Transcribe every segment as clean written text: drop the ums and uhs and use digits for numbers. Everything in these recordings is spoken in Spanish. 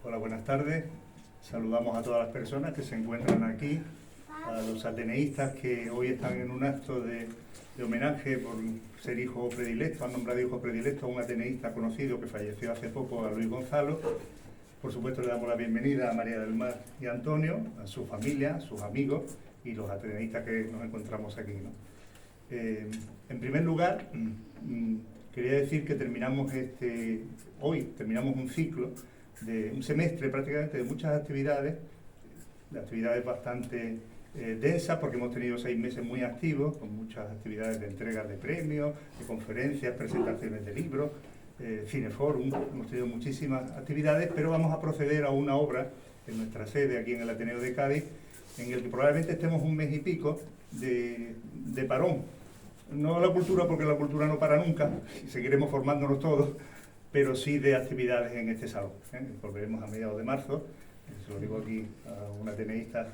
Hola, buenas tardes. Saludamos a todas las personas que se encuentran aquí, a los ateneístas que hoy están en un acto de homenaje por ser hijo predilecto, han nombrado hijo predilecto a un ateneísta conocido que falleció hace poco, a Luis Gonzalo. Por supuesto le damos la bienvenida a María del Mar y a Antonio, a su familia, a sus amigos y los ateneístas que nos encontramos aquí, ¿no? En primer lugar, quería decir que hoy terminamos un ciclo de un semestre prácticamente de muchas actividades, de actividades bastante densas, porque hemos tenido 6 meses muy activos, con muchas actividades de entregas de premios, de conferencias, presentaciones de libros, cineforum. Hemos tenido muchísimas actividades, pero vamos a proceder a una obra en nuestra sede aquí en el Ateneo de Cádiz, en el que probablemente estemos un mes y pico de parón. No la cultura, porque la cultura no para nunca, y seguiremos formándonos todos, pero sí de actividades en este salón. Volveremos a mediados de marzo, se lo digo aquí a un ateneísta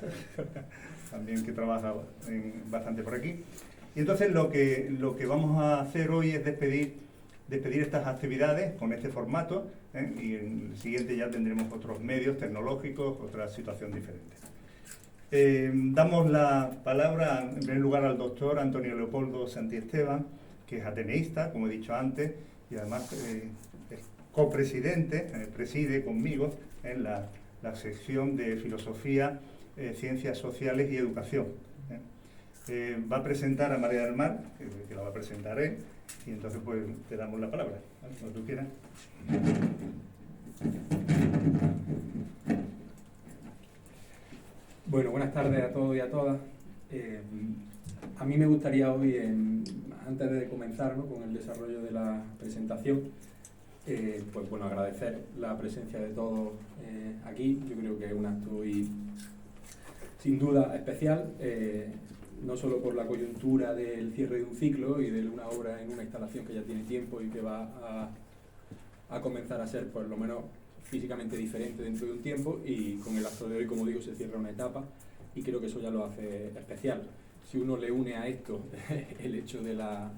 también que trabaja bastante por aquí. Y entonces lo que vamos a hacer hoy es despedir estas actividades con este formato, y en el siguiente ya tendremos otros medios tecnológicos, otra situación diferente. Damos la palabra en primer lugar al doctor Antonio Leopoldo Santiesteban, que es ateneísta, como he dicho antes, y además es copresidente, preside conmigo en la sección de Filosofía, Ciencias Sociales y Educación. Va a presentar a María del Mar, que la va a presentar él, y entonces pues te damos la palabra, ¿vale? Cuando tú quieras. Bueno, buenas tardes a todos y a todas. A mí me gustaría hoy, antes de comenzar, ¿no?, con el desarrollo de la presentación, pues bueno, agradecer la presencia de todos aquí. Yo creo que es un acto hoy sin duda especial, no solo por la coyuntura del cierre de un ciclo y de una obra en una instalación que ya tiene tiempo y que va a comenzar a ser por lo menos físicamente diferente dentro de un tiempo, y con el acto de hoy, como digo, se cierra una etapa y creo que eso ya lo hace especial. Si uno le une a esto el hecho de la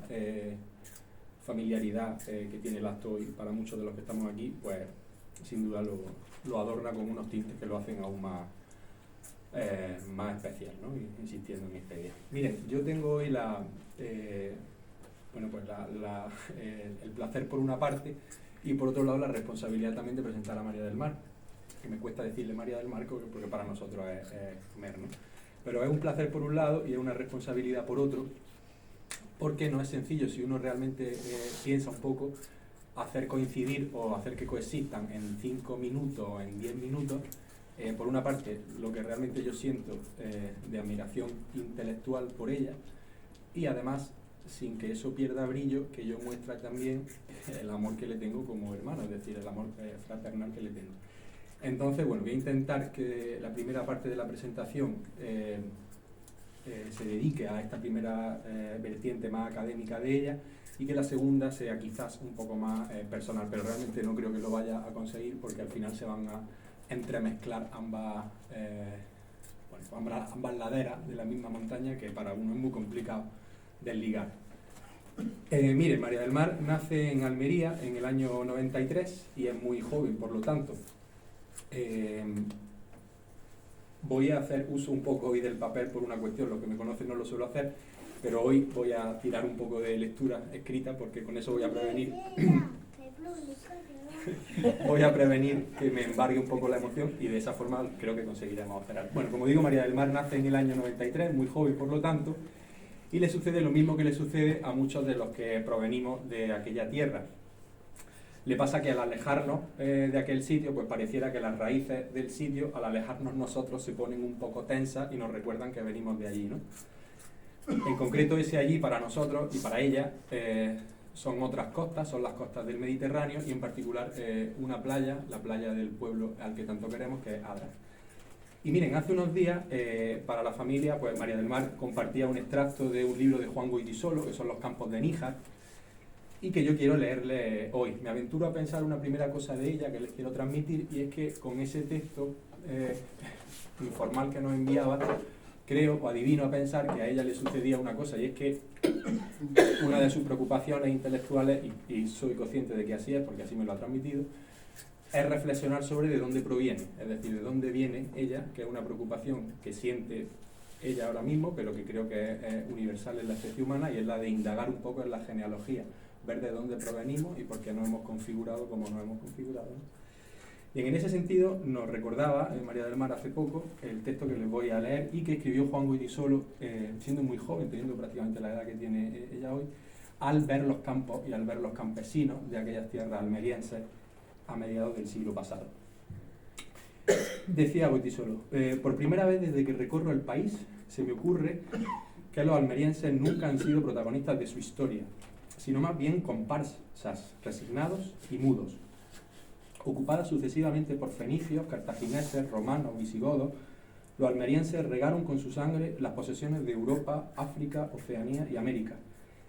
familiaridad que tiene el acto hoy para muchos de los que estamos aquí, pues sin duda lo adorna con unos tintes que lo hacen aún más especial, ¿no? Insistiendo en esta idea. Miren, yo tengo hoy el placer por una parte, y por otro lado la responsabilidad también de presentar a María del Mar, que me cuesta decirle María del Mar porque para nosotros es Mer, ¿no? Pero es un placer por un lado y es una responsabilidad por otro, porque no es sencillo, si uno realmente piensa un poco, hacer coincidir o hacer que coexistan en 5 minutos o en 10 minutos, por una parte, lo que realmente yo siento de admiración intelectual por ella, y además, sin que eso pierda brillo, que yo muestre también el amor que le tengo como hermano, es decir, el amor fraternal que le tengo. Entonces, bueno, voy a intentar que la primera parte de la presentación se dedique a esta primera vertiente más académica de ella, y que la segunda sea quizás un poco más personal, pero realmente no creo que lo vaya a conseguir, porque al final se van a entremezclar ambas laderas de la misma montaña, que para uno es muy complicado desligar. Mire, María del Mar nace en Almería en el año 93 y es muy joven, por lo tanto. Voy a hacer uso un poco hoy del papel por una cuestión, los que me conocen no lo suelo hacer, pero hoy voy a tirar un poco de lectura escrita, porque con eso voy a prevenir que me embargue un poco la emoción, y de esa forma creo que conseguiremos operar. Bueno, como digo, María del Mar nace en el año 93, muy joven por lo tanto, y le sucede lo mismo que le sucede a muchos de los que provenimos de aquella tierra. Le pasa que al alejarnos de aquel sitio, pues pareciera que las raíces del sitio, al alejarnos nosotros, se ponen un poco tensas y nos recuerdan que venimos de allí, ¿no? En concreto, ese allí para nosotros y para ella son otras costas, son las costas del Mediterráneo, y en particular una playa, la playa del pueblo al que tanto queremos, que es Adra. Y miren, hace unos días, para la familia, pues María del Mar compartía un extracto de un libro de Juan Goytisolo, que son Los campos de Níjar, y que yo quiero leerle hoy. Me aventuro a pensar una primera cosa de ella que les quiero transmitir, y es que con ese texto informal que nos enviaba, creo o adivino a pensar que a ella le sucedía una cosa, y es que una de sus preocupaciones intelectuales, y soy consciente de que así es porque así me lo ha transmitido, es reflexionar sobre de dónde proviene, es decir, de dónde viene ella, que es una preocupación que siente ella ahora mismo, pero que creo que es universal en la especie humana, y es la de indagar un poco en la genealogía, ver de dónde provenimos y por qué nos hemos configurado como nos hemos configurado, ¿no? Y en ese sentido nos recordaba María del Mar hace poco el texto que les voy a leer y que escribió Juan Goytisolo, siendo muy joven, teniendo prácticamente la edad que tiene ella hoy, al ver los campos y al ver los campesinos de aquellas tierras almerienses a mediados del siglo pasado. Decía Goytisolo, por primera vez desde que recorro el país se me ocurre que los almerienses nunca han sido protagonistas de su historia, sino más bien comparsas, resignados y mudos. Ocupadas sucesivamente por fenicios, cartagineses, romanos, visigodos, los almerienses regaron con su sangre las posesiones de Europa, África, Oceanía y América,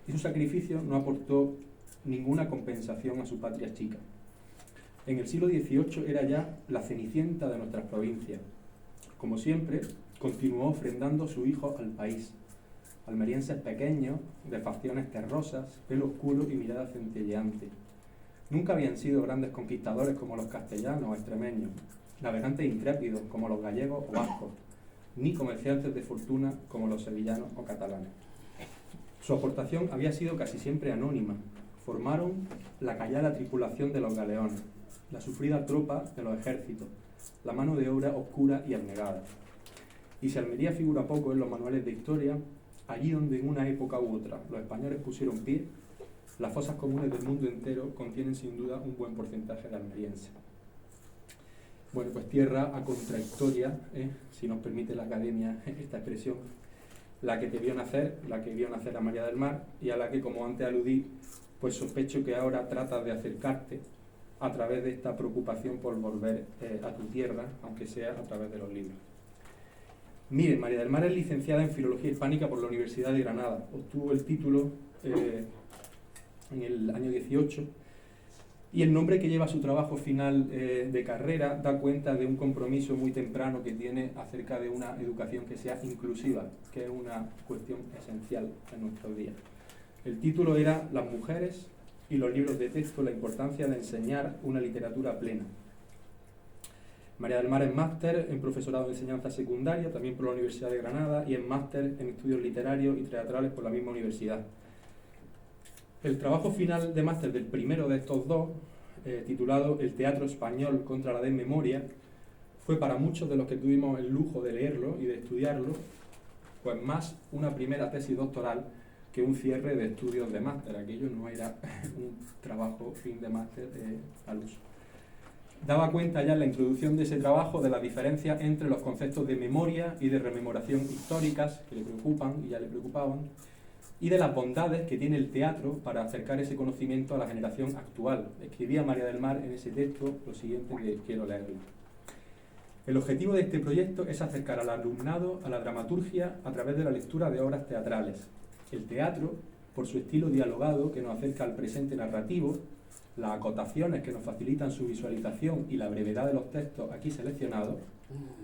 y su sacrificio no aportó ninguna compensación a su patria chica. En el siglo XVIII era ya la cenicienta de nuestras provincias. Como siempre, continuó ofrendando su hijo al país. Almerienses pequeños, de facciones terrosas, pelo oscuro y mirada centelleante. Nunca habían sido grandes conquistadores como los castellanos o extremeños, navegantes intrépidos como los gallegos o vascos, ni comerciantes de fortuna como los sevillanos o catalanes. Su aportación había sido casi siempre anónima. Formaron la callada tripulación de los galeones, la sufrida tropa de los ejércitos, la mano de obra oscura y abnegada. Y si Almería figura poco en los manuales de historia, allí donde en una época u otra los españoles pusieron pie, las fosas comunes del mundo entero contienen sin duda un buen porcentaje de almerienses. Bueno, pues tierra a contrahistoria, si nos permite la academia esta expresión, la que te vio nacer, la que vio nacer a María del Mar, y a la que, como antes aludí, pues sospecho que ahora tratas de acercarte a través de esta preocupación por volver a tu tierra, aunque sea a través de los libros. Miren, María del Mar es licenciada en Filología Hispánica por la Universidad de Granada. Obtuvo el título en el año 18, y el nombre que lleva su trabajo final de carrera da cuenta de un compromiso muy temprano que tiene acerca de una educación que sea inclusiva, que es una cuestión esencial en nuestros días. El título era Las mujeres y los libros de texto, la importancia de enseñar una literatura plena. María del Mar es máster en profesorado de enseñanza secundaria, también por la Universidad de Granada, y es máster en estudios literarios y teatrales por la misma universidad. El trabajo final de máster del primero de estos dos, titulado El teatro español contra la desmemoria, fue para muchos de los que tuvimos el lujo de leerlo y de estudiarlo, pues más una primera tesis doctoral que un cierre de estudios de máster. Aquello no era un trabajo fin de máster al uso. Daba cuenta ya en la introducción de ese trabajo de la diferencia entre los conceptos de memoria y de rememoración históricas que le preocupan y ya le preocupaban, y de las bondades que tiene el teatro para acercar ese conocimiento a la generación actual. Escribía María del Mar en ese texto lo siguiente, que quiero leerlo. El objetivo de este proyecto es acercar al alumnado a la dramaturgia a través de la lectura de obras teatrales. El teatro, por su estilo dialogado que nos acerca al presente narrativo, las acotaciones que nos facilitan su visualización y la brevedad de los textos aquí seleccionados,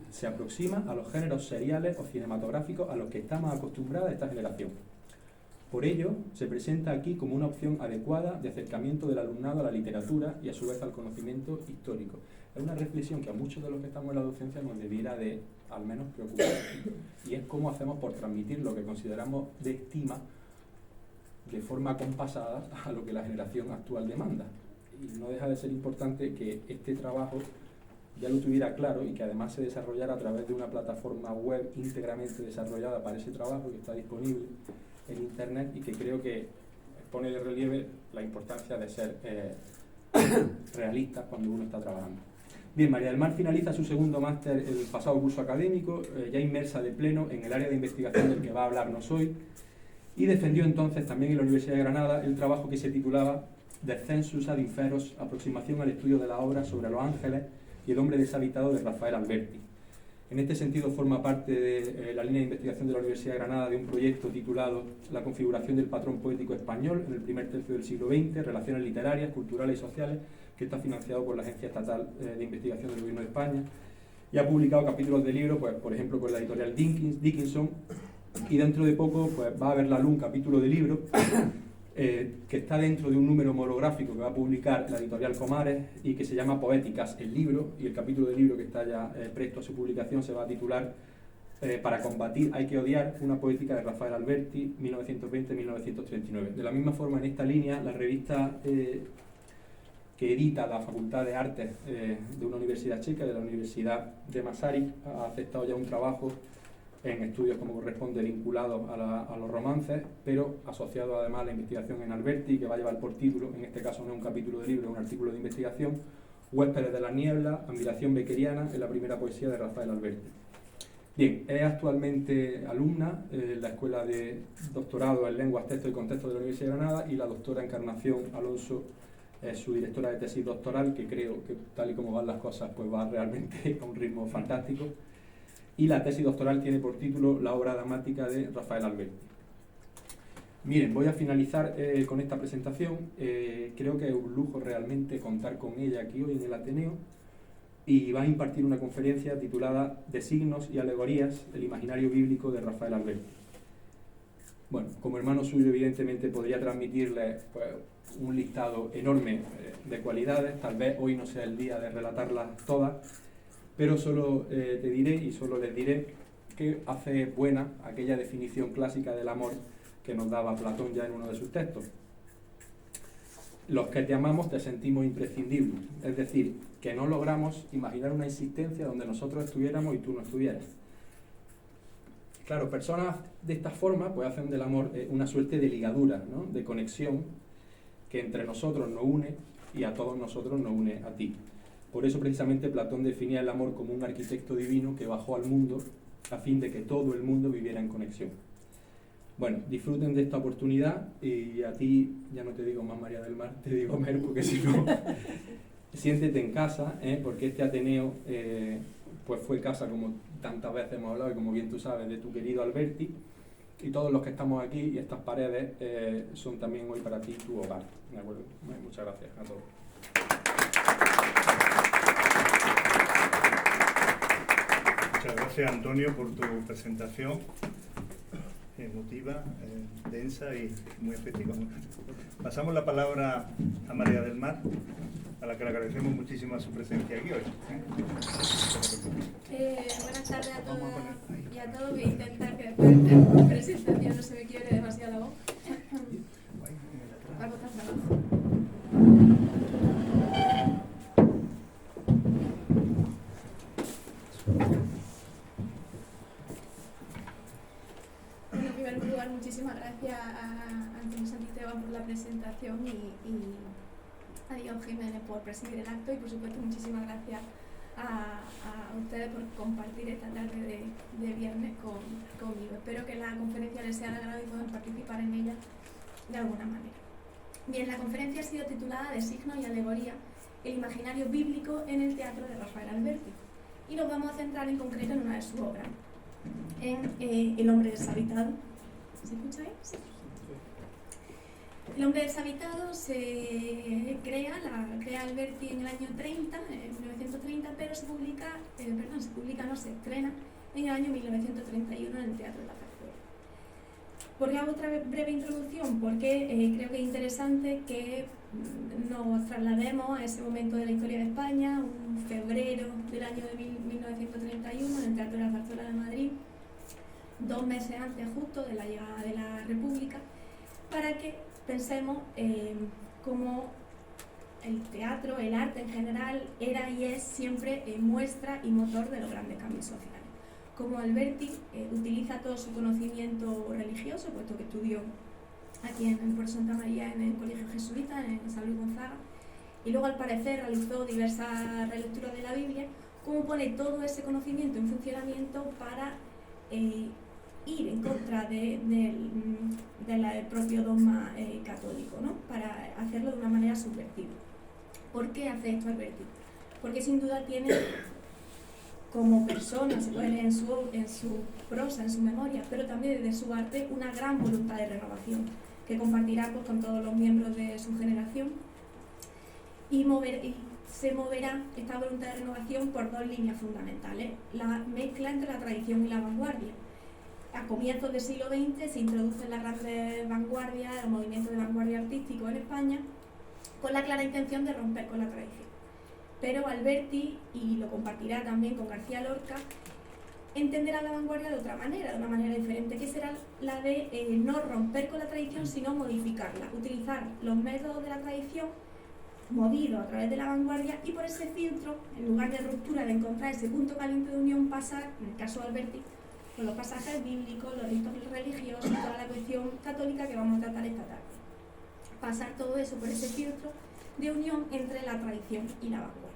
se aproxima a los géneros seriales o cinematográficos a los que está más acostumbrada esta generación. Por ello, se presenta aquí como una opción adecuada de acercamiento del alumnado a la literatura y a su vez al conocimiento histórico. Es una reflexión que a muchos de los que estamos en la docencia nos debiera de, al menos, preocupar. Y es cómo hacemos por transmitir lo que consideramos de estima de forma compasada a lo que la generación actual demanda. Y no deja de ser importante que este trabajo ya lo tuviera claro y que además se desarrollara a través de una plataforma web íntegramente desarrollada para ese trabajo, que está disponible en internet, y que creo que pone de relieve la importancia de ser realistas cuando uno está trabajando. Bien, María del Mar finaliza su segundo máster el pasado curso académico, ya inmersa de pleno en el área de investigación del que va a hablarnos hoy, y defendió entonces también en la Universidad de Granada el trabajo que se titulaba Descensus ad Inferos, aproximación al estudio de la obra sobre los ángeles y el hombre deshabitado de Rafael Alberti. En este sentido forma parte de la línea de investigación de la Universidad de Granada de un proyecto titulado La configuración del patrón poético español en el primer tercio del siglo XX, relaciones literarias, culturales y sociales, que está financiado por la Agencia Estatal de Investigación del Gobierno de España, y ha publicado capítulos de libros, pues, por ejemplo, con la editorial Dickinson, y dentro de poco pues, va a ver la luz un capítulo de libro que está dentro de un número monográfico que va a publicar la editorial Comares y que se llama Poéticas, el libro, y el capítulo del libro que está ya presto a su publicación se va a titular Para combatir hay que odiar, una poética de Rafael Alberti, 1920-1939. De la misma forma, en esta línea, la revista que edita la Facultad de Artes de una universidad checa, de la Universidad de Masaryk, ha aceptado ya un trabajo en estudios como corresponde vinculados a los romances, pero asociado además a la investigación en Alberti, que va a llevar por título, en este caso no es un capítulo de libro, es un artículo de investigación, Huéspedes de la niebla, admiración beckeriana en la primera poesía de Rafael Alberti. Bien, es actualmente alumna en la Escuela de Doctorado en Lenguas, Texto y Contexto de la Universidad de Granada, y la doctora Encarnación Alonso es su directora de tesis doctoral, que creo que tal y como van las cosas pues va realmente a un ritmo fantástico. Y la tesis doctoral tiene por título La obra dramática de Rafael Alberti. Miren, voy a finalizar con esta presentación. Creo que es un lujo realmente contar con ella aquí hoy en el Ateneo, y va a impartir una conferencia titulada De signos y alegorías, el imaginario bíblico de Rafael Alberti. Bueno, como hermano suyo evidentemente podría transmitirle pues, un listado enorme de cualidades. Tal vez hoy no sea el día de relatarlas todas, pero solo te diré y solo les diré que hace buena aquella definición clásica del amor que nos daba Platón ya en uno de sus textos. Los que te amamos te sentimos imprescindibles, es decir, que no logramos imaginar una existencia donde nosotros estuviéramos y tú no estuvieras. Claro, personas de esta forma pues hacen del amor una suerte de ligadura, ¿no? De conexión que entre nosotros nos une y a todos nosotros nos une a ti. Por eso precisamente Platón definía el amor como un arquitecto divino que bajó al mundo a fin de que todo el mundo viviera en conexión. Bueno, disfruten de esta oportunidad, y a ti, ya no te digo más María del Mar, te digo Mer, porque si no, siéntete en casa, porque este Ateneo pues fue casa, como tantas veces hemos hablado y como bien tú sabes, de tu querido Alberti, y todos los que estamos aquí y estas paredes son también hoy para ti tu hogar. ¿De acuerdo? Muchas gracias a todos. Muchas gracias, Antonio, por tu presentación emotiva, densa y muy efectiva. Pasamos la palabra a María del Mar, a la que le agradecemos muchísimo su presencia aquí hoy. Buenas tardes a todas y a todos. Voy a intentar que después de la presentación no se me quiebre demasiado la voz. Algo está trabajo. En primer lugar, muchísimas gracias a Antonio Santisteban por la presentación y a Diego Jiménez por presidir el acto, y por supuesto muchísimas gracias a ustedes por compartir esta tarde de viernes conmigo. Espero que la conferencia les sea de agrado y puedan participar en ella de alguna manera. Bien, la conferencia ha sido titulada De signos y alegoría, el imaginario bíblico en el teatro de Rafael Alberti, y nos vamos a centrar en concreto en una de sus obras, en El hombre deshabitado. ¿Se escucha bien? Sí. El hombre deshabitado se crea Alberti en el año 30, en 1930, pero se estrena en el año 1931 en el Teatro de la Zarzuela. ¿Por qué hago otra breve introducción? Porque creo que es interesante que nos traslademos a ese momento de la historia de España, un febrero del año de 1931 en el Teatro de la Zarzuela de Madrid, 2 meses antes justo de la llegada de la República, para que pensemos cómo el teatro, el arte en general, era y es siempre muestra y motor de los grandes cambios sociales. Como Alberti utiliza todo su conocimiento religioso, puesto que estudió aquí en el Puerto Santa María, en el Colegio Jesuita, en San Luis Gonzaga, y luego al parecer realizó diversas relecturas de la Biblia, cómo pone todo ese conocimiento en funcionamiento para ir en contra del propio dogma católico, ¿no? Para hacerlo de una manera subversiva. ¿Por qué hace esto Alberti? Porque sin duda tiene, como persona, se puede leer en su prosa, en su memoria, pero también desde su arte, una gran voluntad de renovación que compartirá pues, con todos los miembros de su generación, y se moverá esta voluntad de renovación por 2 líneas fundamentales: la mezcla entre la tradición y la vanguardia. a comienzos del siglo XX se introducen las grandes vanguardias, los movimientos de vanguardia artístico en España, con la clara intención de romper con la tradición. Pero Alberti, y lo compartirá también con García Lorca, entenderá la vanguardia de otra manera, de una manera diferente, que será la de no romper con la tradición, sino modificarla, utilizar los métodos de la tradición movidos a través de la vanguardia, y por ese filtro, en lugar de ruptura, de encontrar ese punto caliente de unión, pasar, en el caso de Alberti, con los pasajes bíblicos, los ritos religiosos, toda la cuestión católica que vamos a tratar esta tarde. Pasar todo eso por ese filtro de unión entre la tradición y la vanguardia.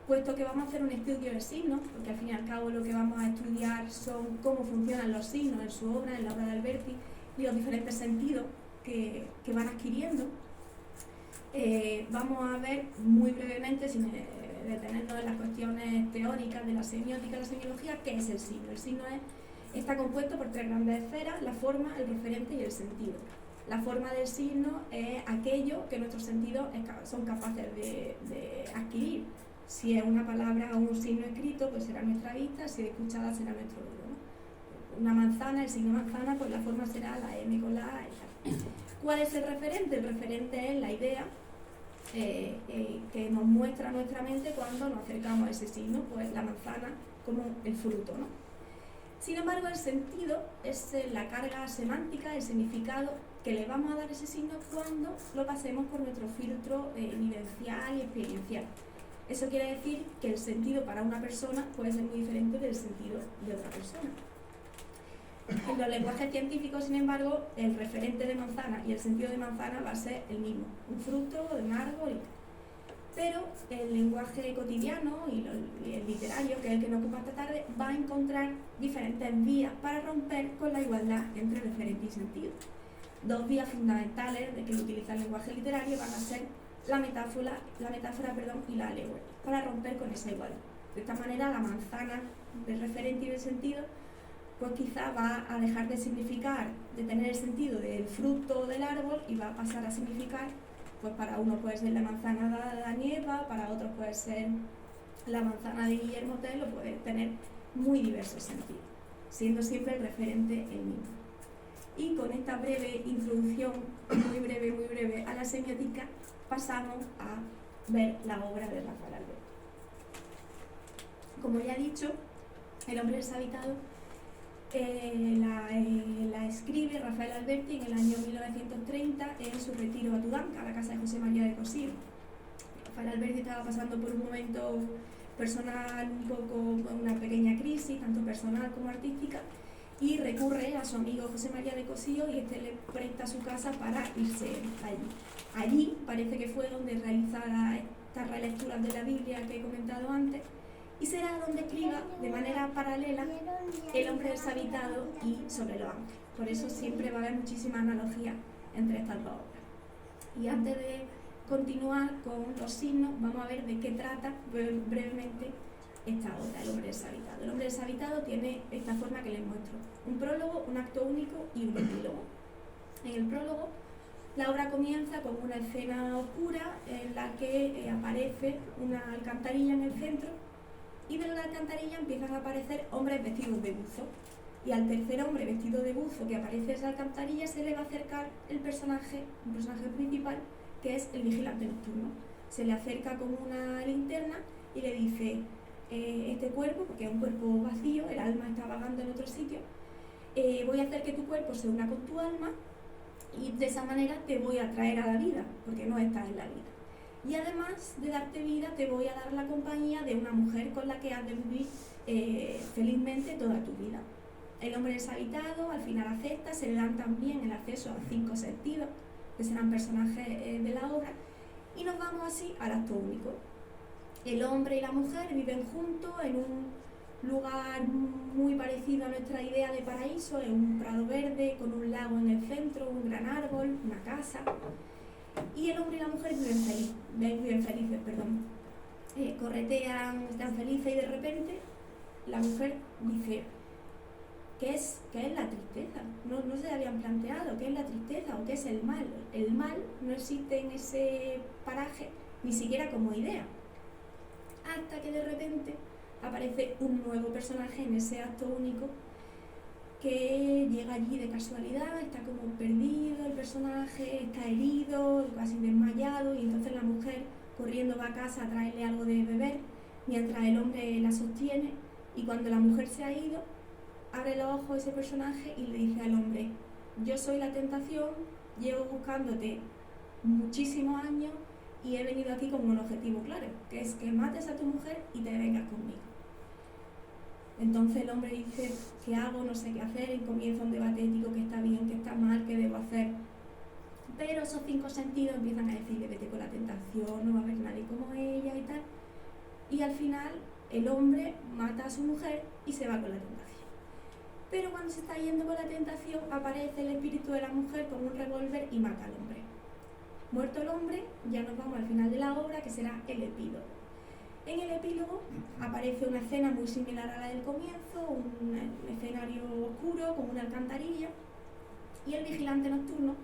Puesto que vamos a hacer un estudio de signos, porque al fin y al cabo lo que vamos a estudiar son cómo funcionan los signos en su obra, en la obra de Alberti, y los diferentes sentidos que van adquiriendo, vamos a ver muy brevemente, sin detenernos en las cuestiones teóricas de la semiótica y la semiología, qué es el signo. El signo está compuesto por tres grandes esferas: la forma, el referente y el sentido. La forma del signo es aquello que nuestros sentidos son capaces de adquirir. Si es una palabra o un signo escrito, pues será nuestra vista; si es escuchada, será nuestro oído, ¿no? Una manzana, el signo manzana, pues la forma será la M con la A y tal. ¿Cuál es el referente? El referente es la idea que nos muestra nuestra mente cuando nos acercamos a ese signo, pues la manzana como el fruto, ¿no? Sin embargo, el sentido es la carga semántica, el significado que le vamos a dar a ese signo cuando lo pasemos por nuestro filtro vivencial y experiencial. Eso quiere decir que el sentido para una persona puede ser muy diferente del sentido de otra persona. En los lenguajes científicos, sin embargo, el referente de manzana y el sentido de manzana va a ser el mismo, un fruto de un árbol y tal. Pero el lenguaje cotidiano y el literario, que es el que nos ocupa esta tarde, va a encontrar diferentes vías para romper con la igualdad entre referente y sentido. Dos vías fundamentales de que utiliza el lenguaje literario van a ser la metáfora y la alegoría, para romper con esa igualdad. De esta manera, la manzana del referente y del sentido, pues quizá va a dejar de significar, de tener el sentido del fruto del árbol, y va a pasar a significar, pues para uno puede ser la manzana de Nieva, para otros puede ser la manzana de Guillermo Tell, o puede tener muy diversos sentidos, siendo siempre el referente el mismo. Y con esta breve introducción, muy breve, a la semiótica, pasamos a ver la obra de Rafael Alberti. Como ya he dicho, El hombre deshabitado la escribe Rafael Alberti en el año 1930 en su retiro a Tudanca, a la casa de José María de Cossío. Rafael Alberti estaba pasando por un momento personal, un poco una pequeña crisis, tanto personal como artística, y recurre a su amigo José María de Cossío, y este le presta su casa para irse allí. Allí parece que fue donde realizará estas relecturas de la Biblia que he comentado antes, y será donde escriba de manera paralela El hombre deshabitado y Sobre los ángeles. Por eso siempre va a haber muchísima analogía entre estas dos obras. Y antes de continuar con los signos, vamos a ver de qué trata brevemente esta obra, El hombre deshabitado. El hombre deshabitado tiene esta forma que les muestro: un prólogo, un acto único y un epílogo. En el prólogo, la obra comienza con una escena oscura en la que aparece una alcantarilla en el centro, y de la alcantarilla empiezan a aparecer hombres vestidos de buzo. Y al tercer hombre vestido de buzo que aparece en esa alcantarilla se le va a acercar un personaje principal, que es el vigilante nocturno. Se le acerca con una linterna y le dice: este cuerpo, porque es un cuerpo vacío, el alma está vagando en otro sitio, voy a hacer que tu cuerpo se una con tu alma, y de esa manera te voy a traer a la vida, porque no estás en la vida. Y además de darte vida, te voy a dar la compañía de una mujer con la que has de vivir felizmente toda tu vida. El hombre deshabitado al final acepta, se le dan también el acceso a 5 sentidos, que serán personajes de la obra, y nos vamos así al acto único. El hombre y la mujer viven juntos en un lugar muy parecido a nuestra idea de paraíso, en un prado verde, con un lago en el centro, un gran árbol, una casa. Y el hombre y la mujer viven felices, corretean, están felices, y de repente la mujer dice: ¿qué es la tristeza? No se habían planteado qué es la tristeza o qué es el mal. El mal no existe en ese paraje ni siquiera como idea, hasta que de repente aparece un nuevo personaje en ese acto único, que llega allí de casualidad, está como perdido el personaje, está herido, casi desmayado, y entonces la mujer corriendo va a casa a traerle algo de beber, mientras el hombre la sostiene, y cuando la mujer se ha ido, abre los ojos ese personaje y le dice al hombre: yo soy la tentación, llevo buscándote muchísimos años y he venido aquí con un objetivo claro, que es que mates a tu mujer y te vengas conmigo. Entonces el hombre dice: ¿qué hago? No sé qué hacer. Y comienza un debate ético: qué está bien, qué está mal, qué debo hacer. Pero esos 5 sentidos empiezan a decirle: vete con la tentación, no va a haber nadie como ella y tal. Y al final el hombre mata a su mujer y se va con la tentación. Pero cuando se está yendo con la tentación, aparece el espíritu de la mujer con un revólver y mata al hombre. Muerto el hombre, ya nos vamos al final de la obra, que será el epílogo. En el epílogo aparece una escena muy similar a la del comienzo, un escenario oscuro con una alcantarilla, y el vigilante nocturno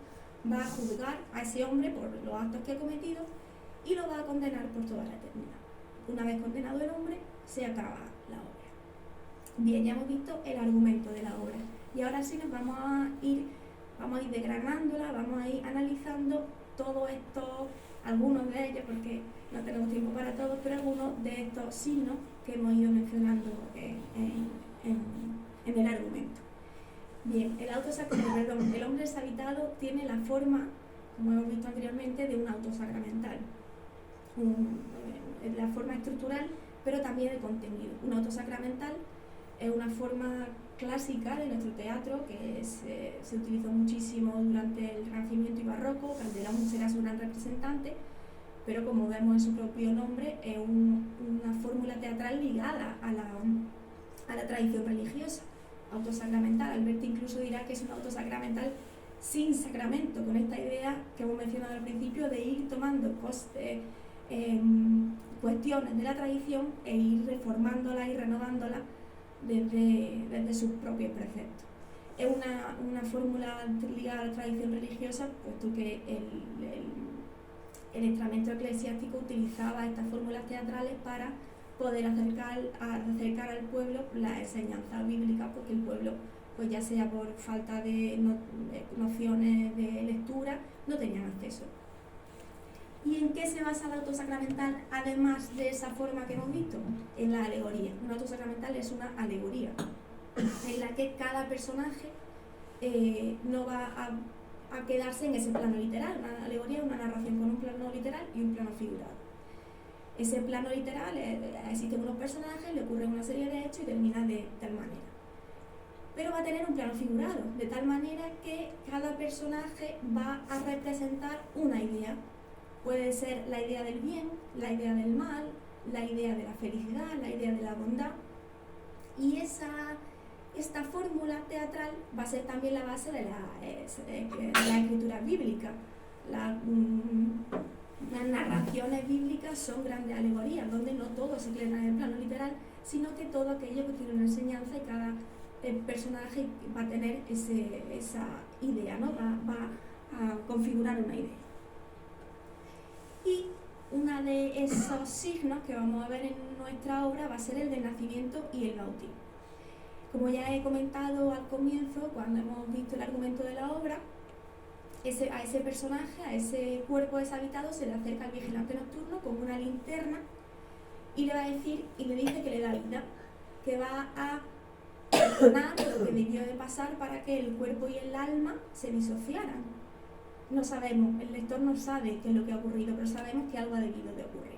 va a juzgar a ese hombre por los actos que ha cometido y lo va a condenar por toda la eternidad. Una vez condenado el hombre, se acaba la obra. Bien, ya hemos visto el argumento de la obra, y ahora sí nos vamos a ir desgranándola, vamos a ir analizando todos estos, algunos de ellos, porque no tenemos tiempo para todos, pero algunos de estos signos que hemos ido mencionando en el argumento. Bien, el hombre deshabitado tiene la forma, como hemos visto anteriormente, de un auto sacramental. La forma estructural, pero también de contenido. Un auto sacramental es una forma clásica de nuestro teatro que se utilizó muchísimo durante el Renacimiento y Barroco. Calderón será su gran representante, pero como vemos en su propio nombre, es una fórmula teatral ligada a la tradición religiosa. Auto sacramental, Alberti incluso dirá que es un auto sacramental sin sacramento, con esta idea que hemos mencionado al principio de ir tomando cuestiones de la tradición e ir reformándola y renovándola desde sus propios preceptos. Es una fórmula ligada a la tradición religiosa, puesto que el estramento eclesiástico utilizaba estas fórmulas teatrales para poder acercar al pueblo la enseñanza bíblica, porque el pueblo, pues ya sea por falta de nociones de lectura, no tenían acceso. ¿Y en qué se basa el auto sacramental, además de esa forma que hemos visto? En la alegoría. Un auto sacramental es una alegoría, en la que cada personaje no va a quedarse en ese plano literal. Una alegoría es una narración con un plano literal y un plano figurado. Ese plano literal, existen unos personajes, le ocurre una serie de hechos y termina de tal manera. Pero va a tener un plano figurado, de tal manera que cada personaje va a representar una idea. Puede ser la idea del bien, la idea del mal, la idea de la felicidad, la idea de la bondad. Y esta fórmula teatral va a ser también la base de la escritura bíblica. Las narraciones bíblicas son grandes alegorías, donde no todo se queda en el plano literal, sino que todo aquello que tiene una enseñanza, y cada personaje va a tener esa idea, ¿no? Va a configurar una idea. Y uno de esos signos que vamos a ver en nuestra obra va a ser el del nacimiento y el bautismo. Como ya he comentado al comienzo, cuando hemos visto el argumento de la obra, a ese personaje, a ese cuerpo deshabitado, se le acerca el vigilante nocturno con una linterna y le va a decir, y le dice que le da vida, que va a perdonar lo que debió de pasar para que el cuerpo y el alma se disociaran. No sabemos, el lector no sabe qué es lo que ha ocurrido, pero sabemos que algo ha debido de ocurrir.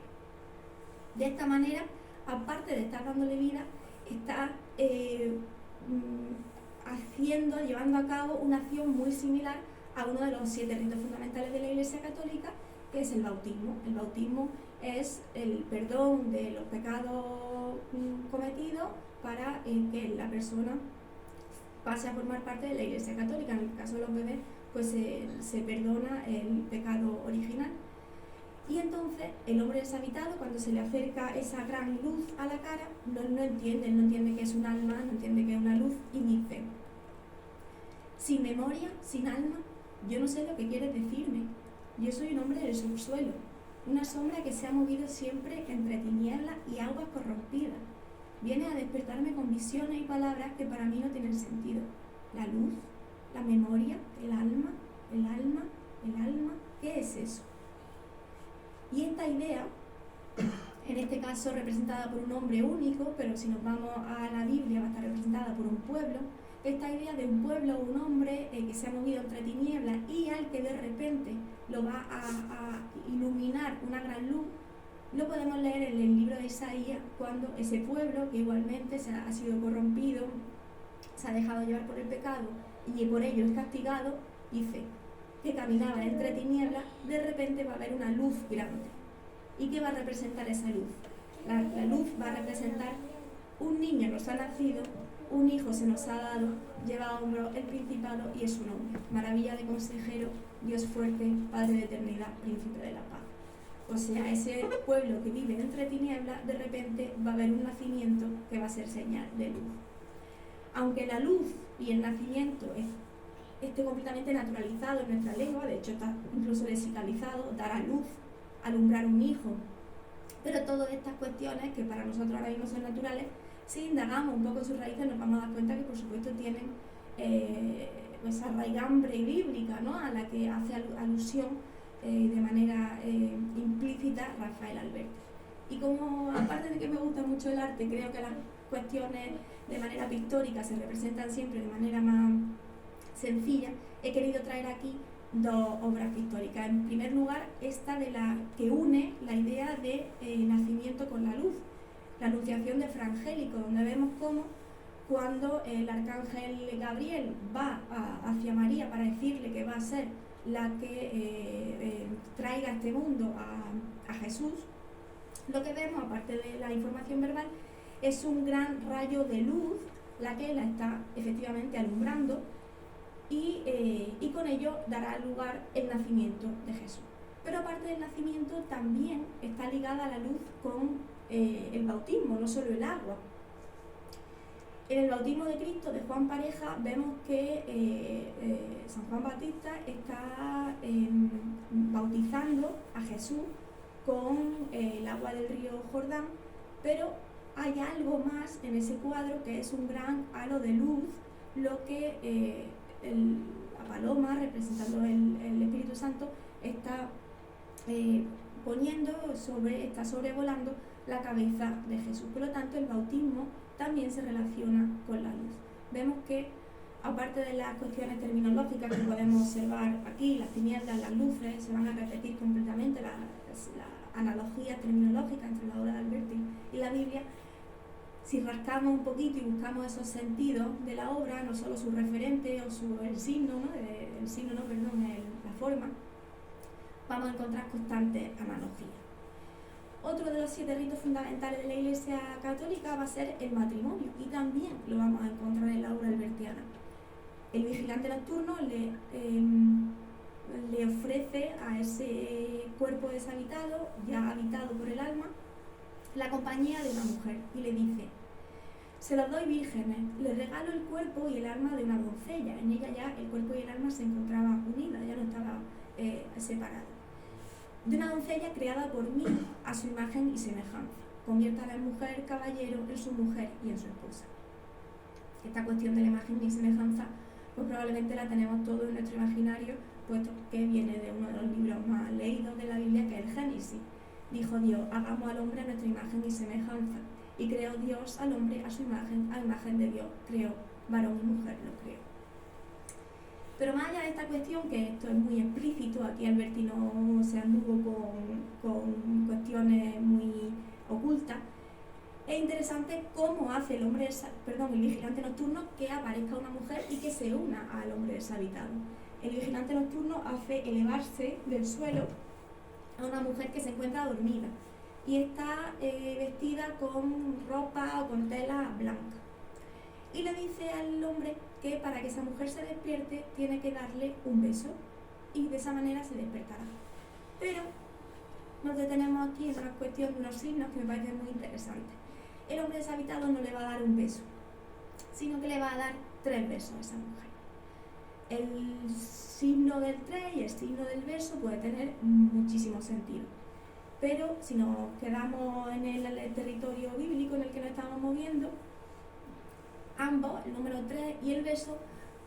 De esta manera, aparte de estar dándole vida, está llevando a cabo una acción muy similar a uno de los 7 ritos fundamentales de la Iglesia Católica, que es el bautismo. El bautismo es el perdón de los pecados cometidos para que la persona pase a formar parte de la Iglesia Católica. En el caso de los bebés, pues se perdona el pecado original. Y entonces el hombre deshabitado, cuando se le acerca esa gran luz a la cara, no entiende que es un alma, no entiende que es una luz, y dice: sin memoria, sin alma, yo no sé lo que quieres decirme. Yo soy un hombre del subsuelo, una sombra que se ha movido siempre entre tinieblas y aguas corrompidas. Viene a despertarme con visiones y palabras que para mí no tienen sentido. la luz, la memoria, el alma, el alma, el alma. ¿Qué es eso? Y esta idea, en este caso representada por un hombre único, pero si nos vamos a la Biblia va a estar representada por un pueblo, esta idea de un pueblo o un hombre que se ha movido entre tinieblas y al que de repente lo va a iluminar una gran luz, lo podemos leer en el libro de Isaías, cuando ese pueblo, que igualmente ha sido corrompido, se ha dejado llevar por el pecado y por ello es castigado, dice que caminaba entre tinieblas, de repente va a haber una luz grande. ¿Y qué va a representar esa luz? La luz va a representar un niño nos ha nacido, un hijo se nos ha dado, lleva a hombro el principado y es su nombre. Maravilla de consejero, Dios fuerte, Padre de eternidad, Príncipe de la paz. O sea, ese pueblo que vive entre tinieblas, de repente va a haber un nacimiento que va a ser señal de luz. Aunque la luz y el nacimiento esté completamente naturalizado en nuestra lengua, de hecho está incluso lexicalizado, dar a luz, alumbrar un hijo, pero todas estas cuestiones que para nosotros ahora mismo son naturales, si indagamos un poco en sus raíces nos vamos a dar cuenta que por supuesto tienen esa raigambre bíblica, ¿no?, a la que hace alusión de manera implícita Rafael Alberti. Y como aparte de que me gusta mucho el arte, creo que las cuestiones de manera pictórica se representan siempre de manera más sencilla, he querido traer aquí dos obras pictóricas. En primer lugar, esta de la que une la idea de nacimiento con la luz, la Anunciación de Frangélico, donde vemos cómo cuando el arcángel Gabriel va hacia María para decirle que va a ser la que traiga a este mundo a Jesús, lo que vemos, aparte de la información verbal, es un gran rayo de luz, la que la está efectivamente alumbrando, y con ello dará lugar el nacimiento de Jesús. Pero aparte del nacimiento también está ligada a la luz con el bautismo, no solo el agua. En el bautismo de Cristo de Juan Pareja vemos que San Juan Bautista está bautizando a Jesús con el agua del río Jordán, pero hay algo más en ese cuadro que es un gran halo de luz, lo que la paloma, representando el Espíritu Santo, está está sobrevolando la cabeza de Jesús. Por lo tanto, el bautismo también se relaciona con la luz. Vemos que, aparte de las cuestiones terminológicas que podemos observar aquí, las tinieblas, las luces, se van a repetir completamente las analogías terminológicas entre la obra de Alberti y la Biblia. Si rascamos un poquito y buscamos esos sentidos de la obra, no solo su referente o el signo, la forma, vamos a encontrar constantes analogías. Otro de los 7 ritos fundamentales de la Iglesia Católica va a ser el matrimonio, y también lo vamos a encontrar en la obra albertiana. El vigilante nocturno le ofrece a ese cuerpo deshabitado, ya habitado por el alma, la compañía de una mujer, y le dice: se los doy vírgenes, les regalo el cuerpo y el alma de una doncella. En ella ya el cuerpo y el alma se encontraban unidas, ya no estaban separadas. De una doncella creada por mí a su imagen y semejanza. Conviértala en mujer, caballero, en su mujer y en su esposa. Esta cuestión de la imagen y semejanza, pues probablemente la tenemos todo en nuestro imaginario, puesto que viene de uno de los libros más leídos de la Biblia, que es el Génesis. Dijo Dios: hagamos al hombre a nuestra imagen y semejanza. Y creó Dios al hombre a su imagen, a imagen de Dios creó, varón y mujer lo creó. Pero más allá de esta cuestión, que esto es muy explícito, aquí Alberti no se anduvo con cuestiones muy ocultas, es interesante cómo hace el vigilante nocturno que aparezca una mujer y que se una al hombre deshabitado. El vigilante nocturno hace elevarse del suelo a una mujer que se encuentra dormida y está vestida con ropa o con tela blanca. Y le dice al hombre que para que esa mujer se despierte tiene que darle un beso, y de esa manera se despertará. Pero nos detenemos aquí en una cuestión de unos signos que me parecen muy interesantes. El hombre deshabitado no le va a dar un beso, sino que le va a dar 3 besos a esa mujer. El signo del 3 y el signo del beso puede tener muchísimo sentido, pero si nos quedamos en el territorio bíblico en el que nos estamos moviendo, ambos, el número 3 y el beso,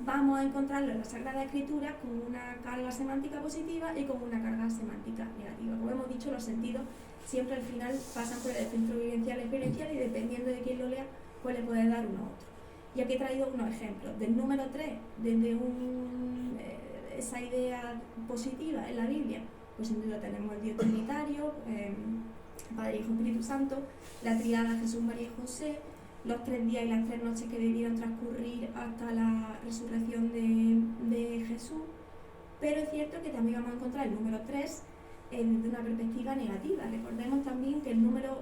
vamos a encontrarlo en la Sagrada Escritura con una carga semántica positiva y con una carga semántica negativa. Como hemos dicho, los sentidos siempre al final pasan por el centro vivencial experiencial y dependiendo de quién lo lea, pues le puede dar uno a otro. Y aquí he traído unos ejemplos. Del número 3, desde esa idea positiva en la Biblia, pues sin duda tenemos el Dios Trinitario, Padre, Hijo, Espíritu Santo, la triada Jesús, María y José, los 3 días y las 3 noches que debieron transcurrir hasta la resurrección de Jesús. Pero es cierto que también vamos a encontrar el número 3 desde una perspectiva negativa. Recordemos también que el número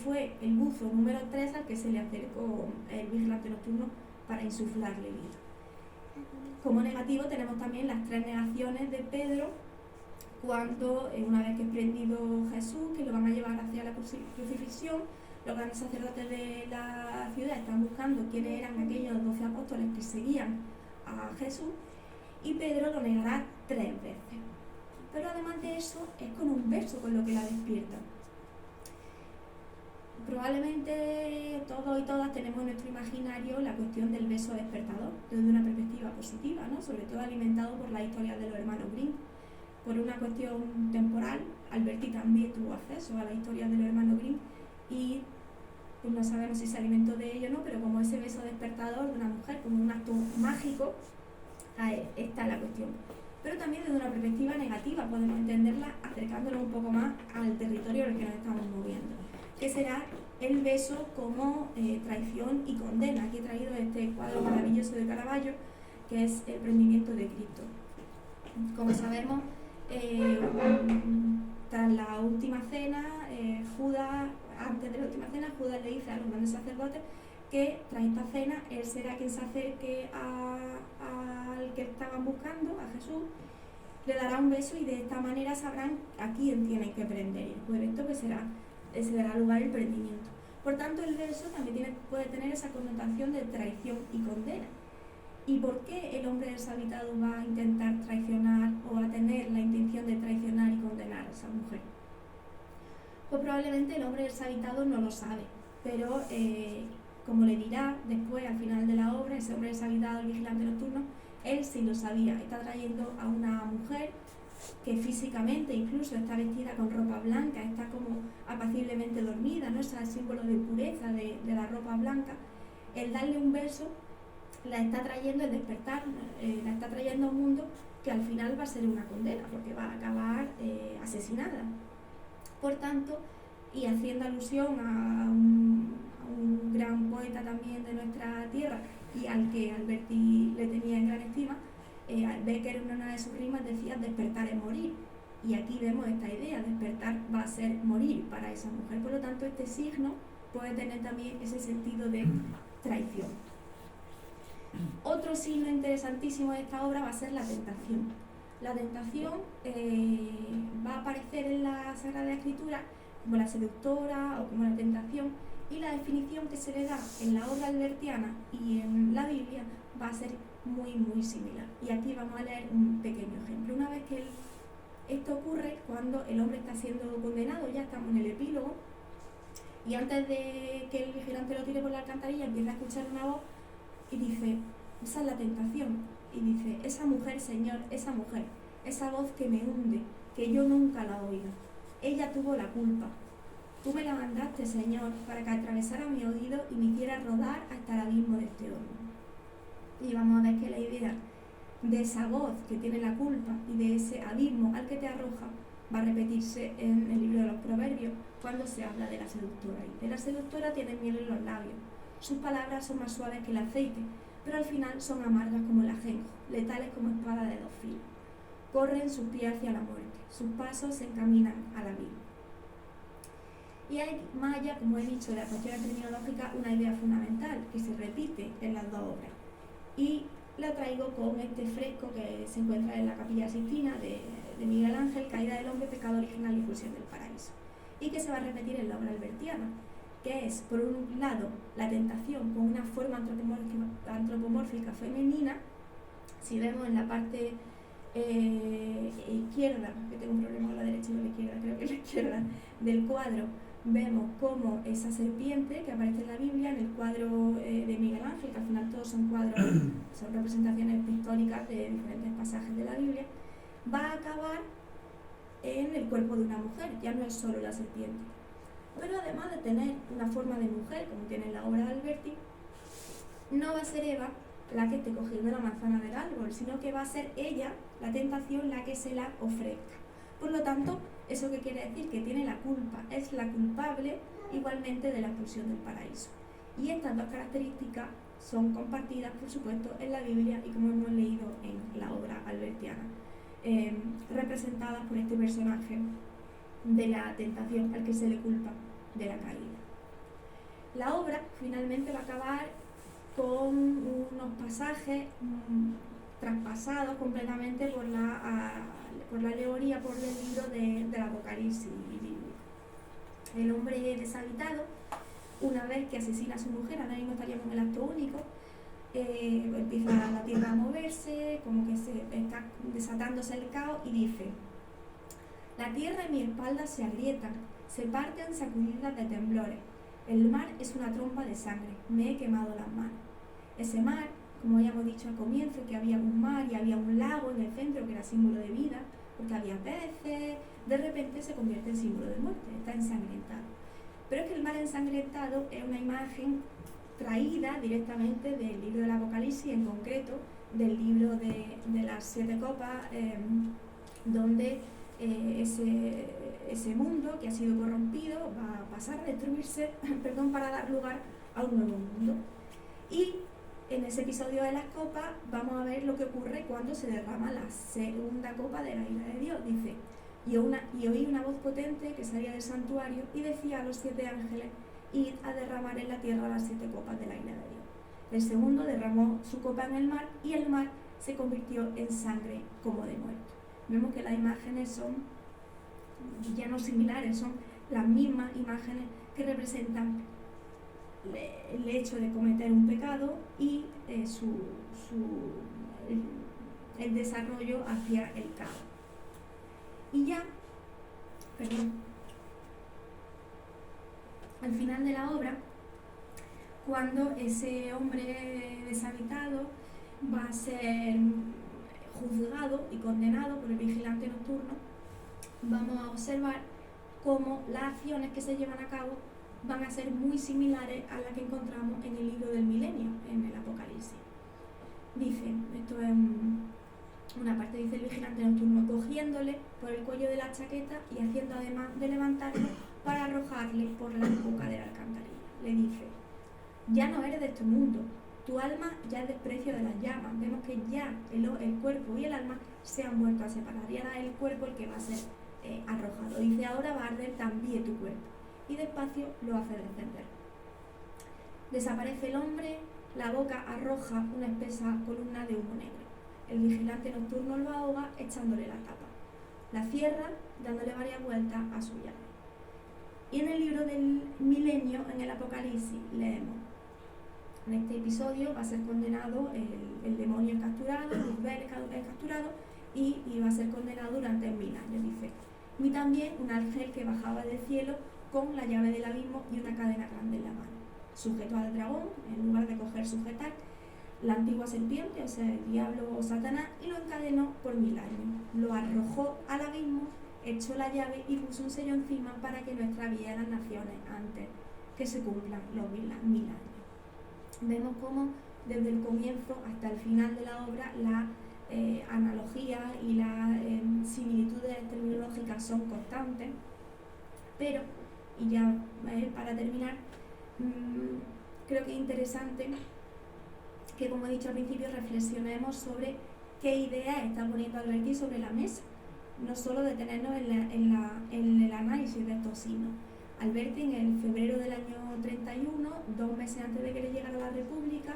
fue el buzo número 3 al que se le acercó el vigilante nocturno para insuflarle vida. Como negativo tenemos también las 3 negaciones de Pedro cuando, una vez que es prendido Jesús, que lo van a llevar hacia la crucifixión, los grandes sacerdotes de la ciudad están buscando quiénes eran aquellos 12 apóstoles que seguían a Jesús, y Pedro lo negará 3 veces. Pero además de eso, es con un beso con lo que la despierta. Probablemente todos y todas tenemos en nuestro imaginario la cuestión del beso despertador, desde una perspectiva positiva, ¿no? Sobre todo alimentado por la historia de los hermanos Grimm. Por una cuestión temporal, Alberti también tuvo acceso a la historia de los hermanos Grimm y pues no sabemos si se alimentó de ello o no, pero como ese beso despertador de una mujer, como un acto mágico, ahí está la cuestión. Pero también desde una perspectiva negativa podemos entenderla acercándonos un poco más al territorio en el que nos estamos moviendo, que será el beso como traición y condena. Aquí he traído este cuadro maravilloso de Caravaggio, que es el prendimiento de Cristo. Como sabemos, tras la última cena, antes de la última cena, Judas le dice a los grandes sacerdotes que tras esta cena él será quien se acerque al que estaban buscando, a Jesús, le dará un beso y de esta manera sabrán a quién tienen que prender. Y después de esto pues se dará lugar el prendimiento. Por tanto, el beso también puede tener esa connotación de traición y condena. ¿Y por qué el hombre deshabitado va a intentar traicionar o a tener la intención de traicionar y condenar a esa mujer? Pues probablemente el hombre deshabitado no lo sabe, pero como le dirá después al final de la obra, ese hombre deshabitado, el vigilante nocturno, él sí lo sabía. Está trayendo a una mujer que físicamente incluso está vestida con ropa blanca, está como apaciblemente dormida, ¿no? Ese es el símbolo de pureza de la ropa blanca. El darle un beso la está trayendo, el despertar, la está trayendo a un mundo que al final va a ser una condena, porque va a acabar asesinada. Por tanto, y haciendo alusión a un gran poeta también de nuestra tierra y al que Alberti le tenía en gran estima, Becker en una de sus rimas decía: despertar es morir. Y aquí vemos esta idea: despertar va a ser morir para esa mujer. Por lo tanto, este signo puede tener también ese sentido de traición. Otro signo interesantísimo de esta obra va a ser la tentación. La tentación va a aparecer en la Sagrada Escritura como la seductora o como la tentación, y la definición que se le da en la obra albertiana y en la Biblia va a ser muy muy similar. Y aquí vamos a leer un pequeño ejemplo. Una vez que esto ocurre cuando el hombre está siendo condenado, ya estamos en el epílogo, y antes de que el vigilante lo tire por la alcantarilla empieza a escuchar una voz y dice: esa es la tentación. Y dice: esa mujer, Señor, esa voz que me hunde, que yo nunca la oigo. Ella tuvo la culpa. Tú me la mandaste, Señor, para que atravesara mi oído y me hiciera rodar hasta el abismo de este horno. Y vamos a ver que la idea de esa voz que tiene la culpa y de ese abismo al que te arroja va a repetirse en el libro de los Proverbios cuando se habla de la seductora. Y de la seductora tiene miel en los labios. Sus palabras son más suaves que el aceite, pero al final son amargas como el ajenjo, letales como espada de 2 filos. Corren sus pies hacia la muerte, sus pasos se encaminan a la vida. Y hay más allá, como he dicho, de la cuestión terminológica, una idea fundamental que se repite en las 2 obras. Y la traigo con este fresco que se encuentra en la Capilla Sixtina de Miguel Ángel, Caída del hombre, pecado original y expulsión del paraíso. Y que se va a repetir en la obra albertiana, que es, por un lado, la tentación con una forma antropomórfica femenina. Si vemos en la parte izquierda, que tengo un problema con la derecha y con la izquierda, creo que es la izquierda, del cuadro, vemos cómo esa serpiente que aparece en la Biblia, en el cuadro de Miguel Ángel, que al final todos son cuadros, son representaciones pictóricas de diferentes pasajes de la Biblia, va a acabar en el cuerpo de una mujer, ya no es solo la serpiente. Pero además de tener una forma de mujer, como tiene en la obra de Alberti, no va a ser Eva la que esté cogiendo la manzana del árbol, sino que va a ser ella, la tentación, la que se la ofrezca. Por lo tanto, ¿eso qué quiere decir? Que tiene la culpa, es la culpable igualmente de la expulsión del paraíso. Y estas dos características son compartidas, por supuesto, en la Biblia y como hemos leído en la obra albertiana, representadas por este personaje de la tentación al que se le culpa de la caída. La obra finalmente va a acabar con unos pasajes traspasados completamente por la alegoría, por el libro del Apocalipsis bíblico. El hombre deshabitado, una vez que asesina a su mujer, ahora mismo estaríamos en el acto único, empieza la tierra a moverse, como que se está desatándose el caos y dice: la tierra y mi espalda se agrietan, se parten sacudidas de temblores. El mar es una tromba de sangre, me he quemado las manos. Ese mar, como ya hemos dicho al comienzo, que había un mar y había un lago en el centro que era símbolo de vida, porque había peces, de repente se convierte en símbolo de muerte, está ensangrentado. Pero es que el mar ensangrentado es una imagen traída directamente del libro del Apocalipsis, en concreto del libro de las 7 copas, donde ese mundo que ha sido corrompido va a pasar a destruirse para dar lugar a un nuevo mundo. Y en ese episodio de las copas vamos a ver lo que ocurre cuando se derrama la segunda copa de la ira de Dios. Dice: y oí una voz potente que salía del santuario y decía a los 7 ángeles: id a derramar en la tierra las 7 copas de la ira de Dios. El segundo derramó su copa en el mar y el mar se convirtió en sangre como de muerto. Vemos que las imágenes son ya no similares, son las mismas imágenes que representan el hecho de cometer un pecado y el desarrollo hacia el caos. Y ya, al final de la obra, cuando ese hombre deshabitado va a ser juzgado y condenado por el vigilante nocturno, vamos a observar cómo las acciones que se llevan a cabo van a ser muy similares a las que encontramos en el libro del milenio, en el Apocalipsis. Dice, esto es una parte, dice el vigilante nocturno, cogiéndole por el cuello de la chaqueta y haciendo además de levantarlo para arrojarle por la boca de la alcantarilla. Le dice: ya no eres de este mundo, tu alma ya es desprecio de las llamas. Vemos que ya el cuerpo y el alma se han vuelto a separar y ahora es el cuerpo el que va a ser arrojado. Dice: ahora va a arder también tu cuerpo. Y despacio lo hace descender. Desaparece el hombre, la boca arroja una espesa columna de humo negro. El vigilante nocturno lo ahoga echándole la tapa. La cierra dándole varias vueltas a su llave. Y en el libro del milenio, en el Apocalipsis, leemos: en este episodio va a ser condenado el demonio capturado, Luzbel es capturado y va a ser condenado durante 1000 años. Dice: y también un ángel que bajaba del cielo con la llave del abismo y una cadena grande en la mano. Sujetó al dragón, en lugar de sujetar la antigua serpiente, o sea, el diablo o Satanás, y lo encadenó por 1000 años. Lo arrojó al abismo, echó la llave y puso un sello encima para que no extraviera las naciones antes que se cumplan los 1000 años. Vemos cómo desde el comienzo hasta el final de la obra la analogía y las similitudes terminológicas son constantes, pero, y ya para terminar, creo que es interesante que, como he dicho al principio, reflexionemos sobre qué ideas está poniendo Alberti sobre la mesa, no solo detenernos en el análisis de estos signos. Alberti, en el febrero del año 31, 2 meses antes de que le llegara la República,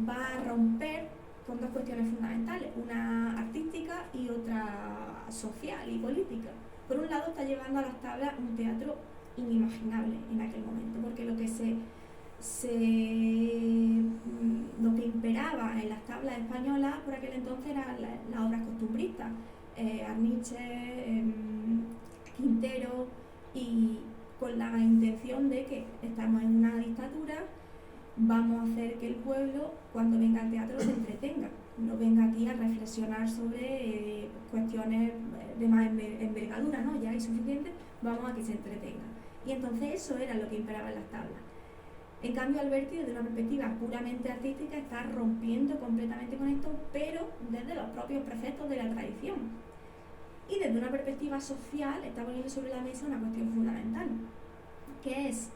va a romper con 2 cuestiones fundamentales, una artística y otra social y política. Por un lado, está llevando a las tablas un teatro inimaginable en aquel momento, porque lo que imperaba en las tablas españolas por aquel entonces eran las obras costumbristas, Arniche, Quintero y con la intención de que estamos en una dictadura, vamos a hacer que el pueblo, cuando venga al teatro, se entretenga, no venga aquí a reflexionar sobre cuestiones de más envergadura, ¿no? Ya hay suficiente, vamos a que se entretenga. Y entonces eso era lo que imperaba en las tablas. En cambio, Alberti, desde una perspectiva puramente artística, está rompiendo completamente con esto, pero desde los propios preceptos de la tradición. Y desde una perspectiva social, está poniendo sobre la mesa una cuestión fundamental, que es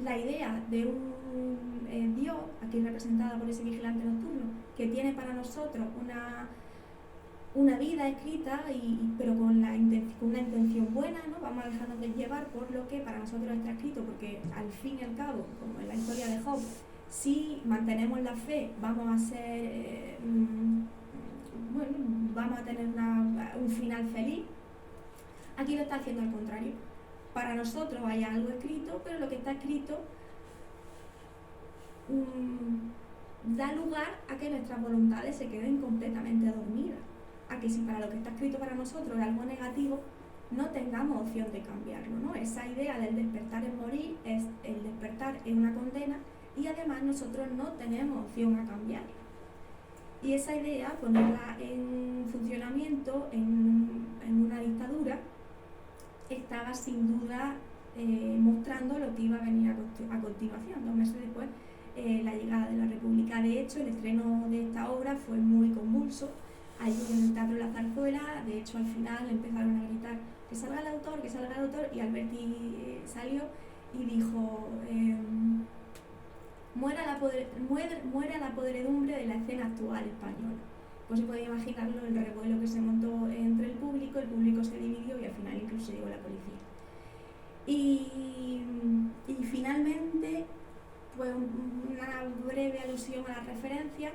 la idea de un Dios, aquí representada por ese vigilante nocturno, que tiene para nosotros una vida escrita, pero con una intención buena, ¿no? Vamos a dejarnos de llevar por lo que para nosotros está escrito, porque al fin y al cabo, como en la historia de Job, si mantenemos la fe, vamos a ser, vamos a tener un final feliz. Aquí lo está haciendo al contrario. Para nosotros hay algo escrito, pero lo que está escrito da lugar a que nuestras voluntades se queden completamente dormidas, a que si para lo que está escrito para nosotros es algo negativo, no tengamos opción de cambiarlo, ¿no? Esa idea del despertar es morir, es el despertar es una condena, y además nosotros no tenemos opción a cambiarlo. Y esa idea, ponerla en funcionamiento en una dictadura, estaba sin duda mostrando lo que iba a venir a continuación, 2 meses después, la llegada de la República. De hecho, el estreno de esta obra fue muy convulso. Allí en el Teatro La Zarzuela, de hecho al final empezaron a gritar que salga el autor, y Alberti salió y dijo muera la podredumbre de la escena actual española. Pues se puede imaginarlo, el revuelo que se montó entre el público se dividió y al final incluso llegó la policía. Y finalmente, pues una breve alusión a la referencia.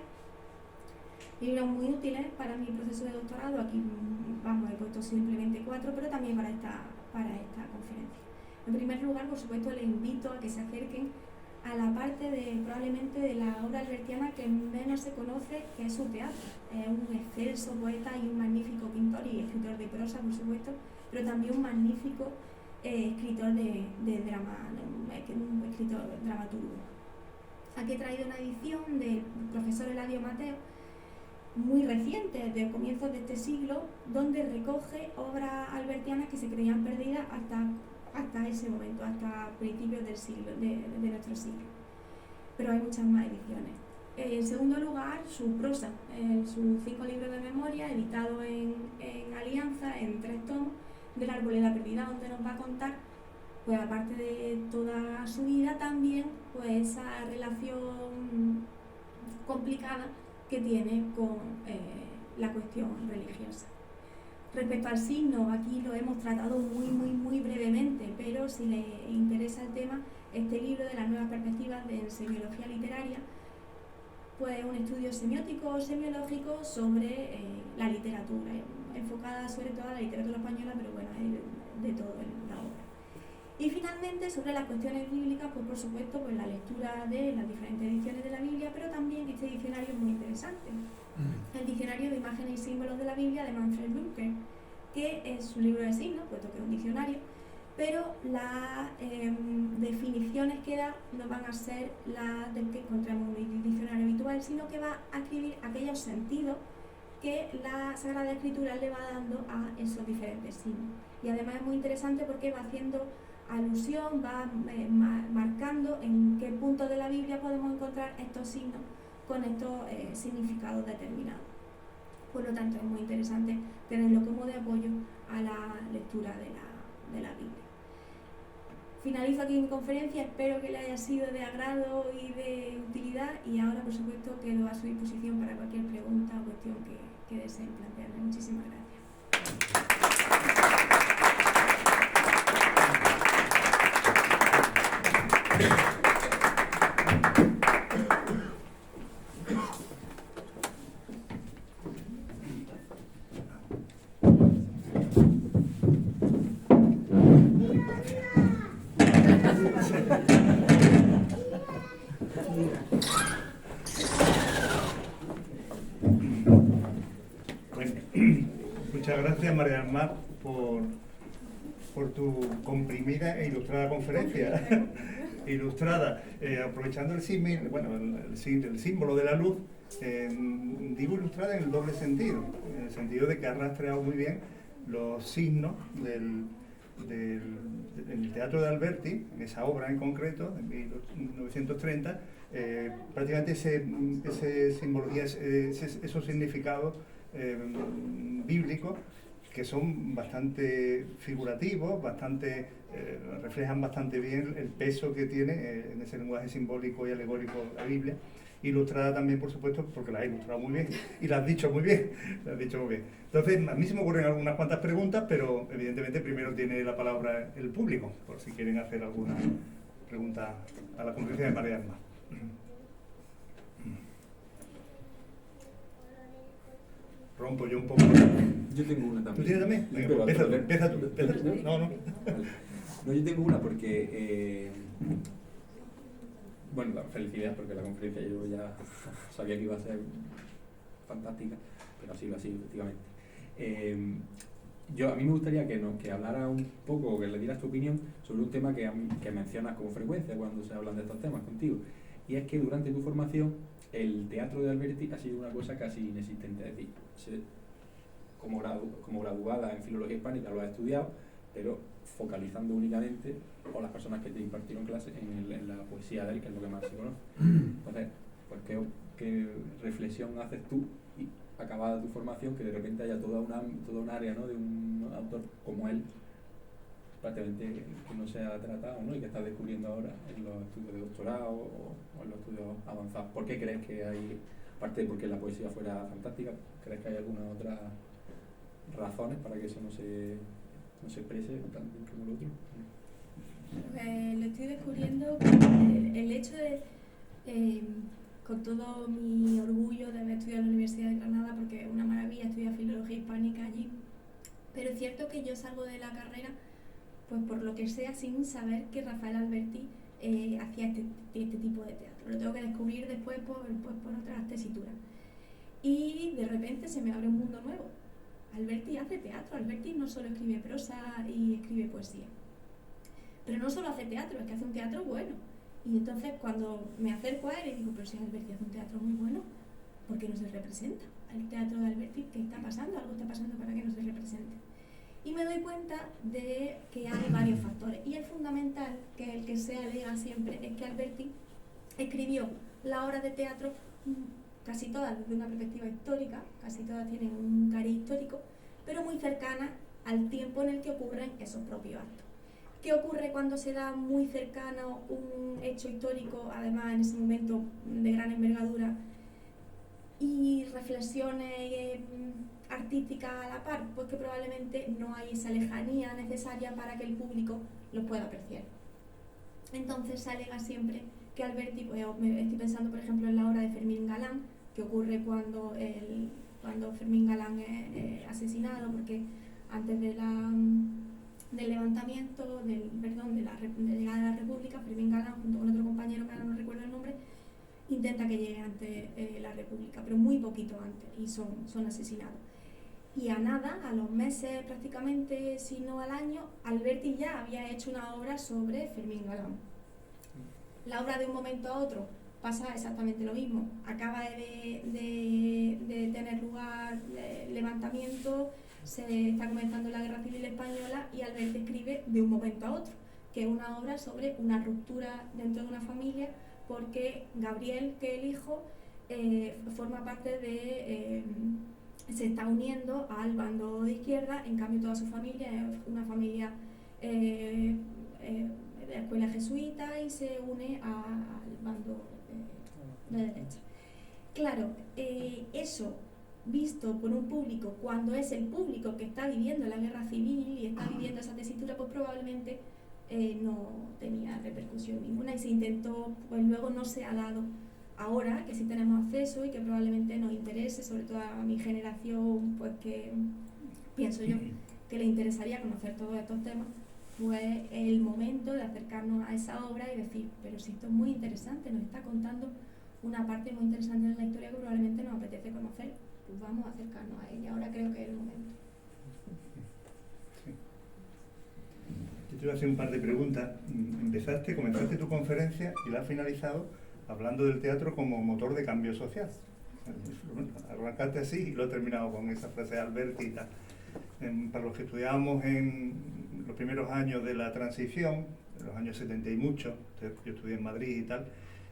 Libros muy útiles para mi proceso de doctorado, aquí he puesto simplemente 4, pero también para esta conferencia. En primer lugar, por supuesto, les invito a que se acerquen a la parte probablemente de la obra albertiana que menos se conoce, que es su teatro. Es un excelso poeta y un magnífico pintor y escritor de prosa, por supuesto, pero también un magnífico escritor de drama, un escritor dramaturgo. Aquí he traído una edición del profesor Eladio Mateo, muy reciente, de comienzos de este siglo, donde recoge obras albertianas que se creían perdidas hasta ese momento, hasta principios del siglo, de nuestro siglo. Pero hay muchas más ediciones. En segundo lugar, su prosa, sus 5 libros de memoria, editados en Alianza, en 3 tomos, de la Arboleda Perdida, donde nos va a contar, pues aparte de toda su vida, también pues esa relación complicada que tiene con la cuestión religiosa. Respecto al signo, aquí lo hemos tratado muy brevemente, pero si les interesa el tema, este libro de las nuevas perspectivas de semiología literaria, pues un estudio semiótico o semiológico sobre la literatura, enfocada sobre todo a la literatura española, pero bueno, de todo en la obra. Y finalmente, sobre las cuestiones bíblicas, pues por supuesto, pues la lectura de las diferentes ediciones de la Biblia, pero también este diccionario es muy interesante. El diccionario de imágenes y símbolos de la Biblia de Manfred Bürger, que es un libro de signos, puesto que es un diccionario, pero las definiciones que da no van a ser las del que encontramos en un diccionario habitual, sino que va a escribir aquellos sentidos que la Sagrada Escritura le va dando a esos diferentes signos. Y además es muy interesante porque va haciendo alusión, va marcando en qué punto de la Biblia podemos encontrar estos signos con estos significados determinados. Por lo tanto, es muy interesante tenerlo como de apoyo a la lectura de la Biblia. Finalizo aquí mi conferencia, espero que le haya sido de agrado y de utilidad, y ahora, por supuesto, quedo a su disposición para cualquier pregunta o cuestión que deseen plantearme. Muchísimas gracias. Bueno, muchas gracias, María del Mar, por tu comprimida e ilustrada conferencia. Ilustrada, aprovechando el símil, bueno, el símbolo de la luz, digo ilustrada en el doble sentido, en el sentido de que ha rastreado muy bien los signos del teatro de Alberti, en esa obra en concreto, de 1930, prácticamente ese simbología, esos significados bíblicos que son bastante figurativos, reflejan bastante bien el peso que tiene en ese lenguaje simbólico y alegórico la Biblia, ilustrada también, por supuesto, porque la has ilustrado muy bien y la has dicho muy bien, Entonces, a mí se me ocurren algunas cuantas preguntas, pero evidentemente primero tiene la palabra el público, por si quieren hacer alguna pregunta a la conferencia de María del Mar. Rompo yo un poco. Yo tengo una también. ¿Tú tienes también? Venga, empieza tú. No. No, yo tengo una porque, bueno, la felicidad, porque la conferencia yo ya sabía que iba a ser fantástica, pero así lo ha sido, efectivamente. A mí me gustaría que hablara un poco, que le dieras tu opinión sobre un tema que mencionas con frecuencia cuando se hablan de estos temas contigo, y es que durante tu formación el teatro de Alberti ha sido una cosa casi inexistente, es decir, como graduada en Filología Hispánica lo has estudiado, pero focalizando únicamente, o las personas que te impartieron clases, en la poesía de él, que es lo que más se conoce. Entonces, pues, ¿qué reflexión haces tú, y acabada tu formación, que de repente haya toda un área, ¿no?, de un autor como él, prácticamente que no se ha tratado, ¿no?, y que estás descubriendo ahora en los estudios de doctorado o en los estudios avanzados? ¿Por qué crees que hay, aparte de porque la poesía fuera fantástica, crees que hay algunas otras razones para que eso no se exprese tan bien como lo otro? Lo estoy descubriendo el hecho de, con todo mi orgullo de haber estudiado en la Universidad de Granada, porque es una maravilla estudiar Filología Hispánica allí, pero es cierto que yo salgo de la carrera, pues por lo que sea, sin saber que Rafael Alberti hacía este tipo de teatro. Lo tengo que descubrir después por otras tesituras. Y de repente se me abre un mundo nuevo. Alberti hace teatro. Alberti no solo escribe prosa y escribe poesía, pero no solo hace teatro, es que hace un teatro bueno. Y entonces cuando me acerco a él y digo, pero si Alberti hace un teatro muy bueno, ¿por qué no se representa el teatro de Alberti? ¿Qué está pasando? Algo está pasando para que no se represente. Y me doy cuenta de que hay varios factores. Y el fundamental, que es el que se alega siempre, es que Alberti escribió la obra de teatro, casi todas desde una perspectiva histórica, casi todas tienen un cariz histórico, pero muy cercana al tiempo en el que ocurren esos propios actos. ¿Qué ocurre cuando se da muy cercano un hecho histórico, además en ese momento de gran envergadura, y reflexiones artísticas a la par? Pues que probablemente no hay esa lejanía necesaria para que el público lo pueda apreciar. Entonces se alega siempre que Alberti, pues, estoy pensando por ejemplo en la obra de Fermín Galán, que ocurre cuando Fermín Galán es asesinado, porque antes del levantamiento, de la llegada de la República, Fermín Galán, junto con otro compañero que ahora no recuerdo el nombre, intenta que llegue ante la República, pero muy poquito antes, y son asesinados. Y a los meses prácticamente, si no al año, Alberti ya había hecho una obra sobre Fermín Galán. La obra de un momento a otro pasa exactamente lo mismo. Acaba de tener lugar el levantamiento, se está comenzando la Guerra Civil Española y Alberti escribe de un momento a otro, que es una obra sobre una ruptura dentro de una familia, porque Gabriel, que es el hijo, forma parte se está uniendo al bando de izquierda, en cambio toda su familia es una familia de la escuela jesuita y se une al bando de derecha. Claro, eso visto por un público, cuando es el público que está viviendo la guerra civil y está viviendo esa tesitura, pues probablemente no tenía repercusión ninguna y se intentó, pues luego no se ha dado. Ahora que sí tenemos acceso y que probablemente nos interese, sobre todo a mi generación, pues que pienso yo que le interesaría conocer todos estos temas, pues es el momento de acercarnos a esa obra y decir, pero si esto es muy interesante, nos está contando una parte muy interesante de la historia que probablemente nos apetece conocer, pues vamos a acercarnos a ella. Ahora creo que es el momento. Yo te voy a hacer un par de preguntas. Comenzaste tu conferencia y la has finalizado hablando del teatro como motor de cambio social. Bueno, arrancaste así y lo he terminado con esa frase de Alberti y tal. Para los que estudiábamos en los primeros años de la transición, en los años 70 y mucho, yo estudié en Madrid y tal,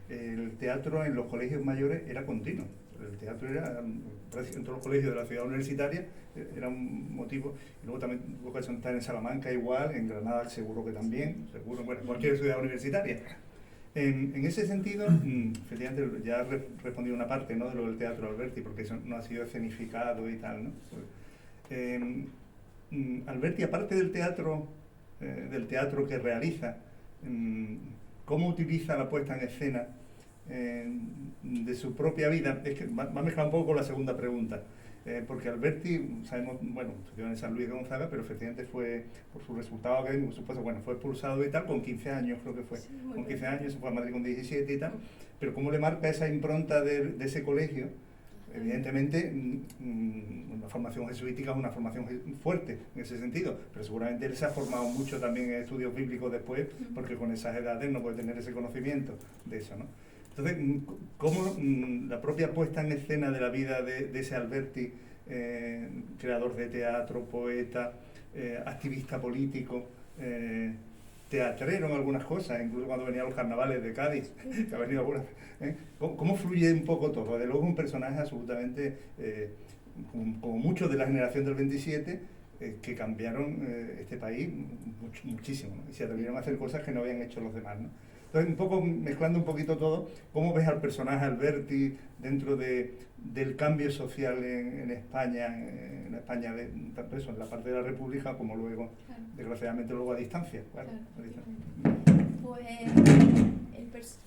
el teatro en los colegios mayores era continuo. El teatro era, en todos los colegios de la ciudad universitaria, era un motivo. Y luego también hubo que estar en Salamanca igual, en Granada seguro que también, seguro, bueno, en cualquier ciudad universitaria. En ese sentido, efectivamente, ya he respondido una parte, ¿no?, de lo del teatro Alberti, porque eso no ha sido escenificado y tal, ¿no? Alberti, aparte del teatro que realiza, ¿cómo utiliza la puesta en escena de su propia vida? Es que va a mezclar un poco con la segunda pregunta, porque Alberti, sabemos, bueno, estudió en San Luis de Gonzaga, pero efectivamente fue, por su resultado académico, por supuesto, bueno, fue expulsado y tal, con 15 años creo que fue, sí, con 15 años, se fue a Madrid con 17 y tal, pero ¿cómo le marca esa impronta de ese colegio? Evidentemente, una formación jesuítica es una formación fuerte en ese sentido, pero seguramente él se ha formado mucho también en estudios bíblicos después, porque con esas edades no puede tener ese conocimiento de eso, ¿no? Entonces, ¿cómo la propia puesta en escena de la vida de ese Alberti, creador de teatro, poeta, activista político, teatrero en algunas cosas, incluso cuando venía a los carnavales de Cádiz, que ha venido algunas, ¿cómo fluye un poco todo? Desde luego es un personaje absolutamente, como muchos de la generación del 27, que cambiaron este país muchísimo, ¿no? Y se atrevieron a hacer cosas que no habían hecho los demás, ¿no? Entonces, un poco mezclando un poquito todo, ¿cómo ves al personaje Alberti dentro del cambio social en España, tanto eso, en la parte de la República, como luego, claro, desgraciadamente, luego a distancia? Claro, Pues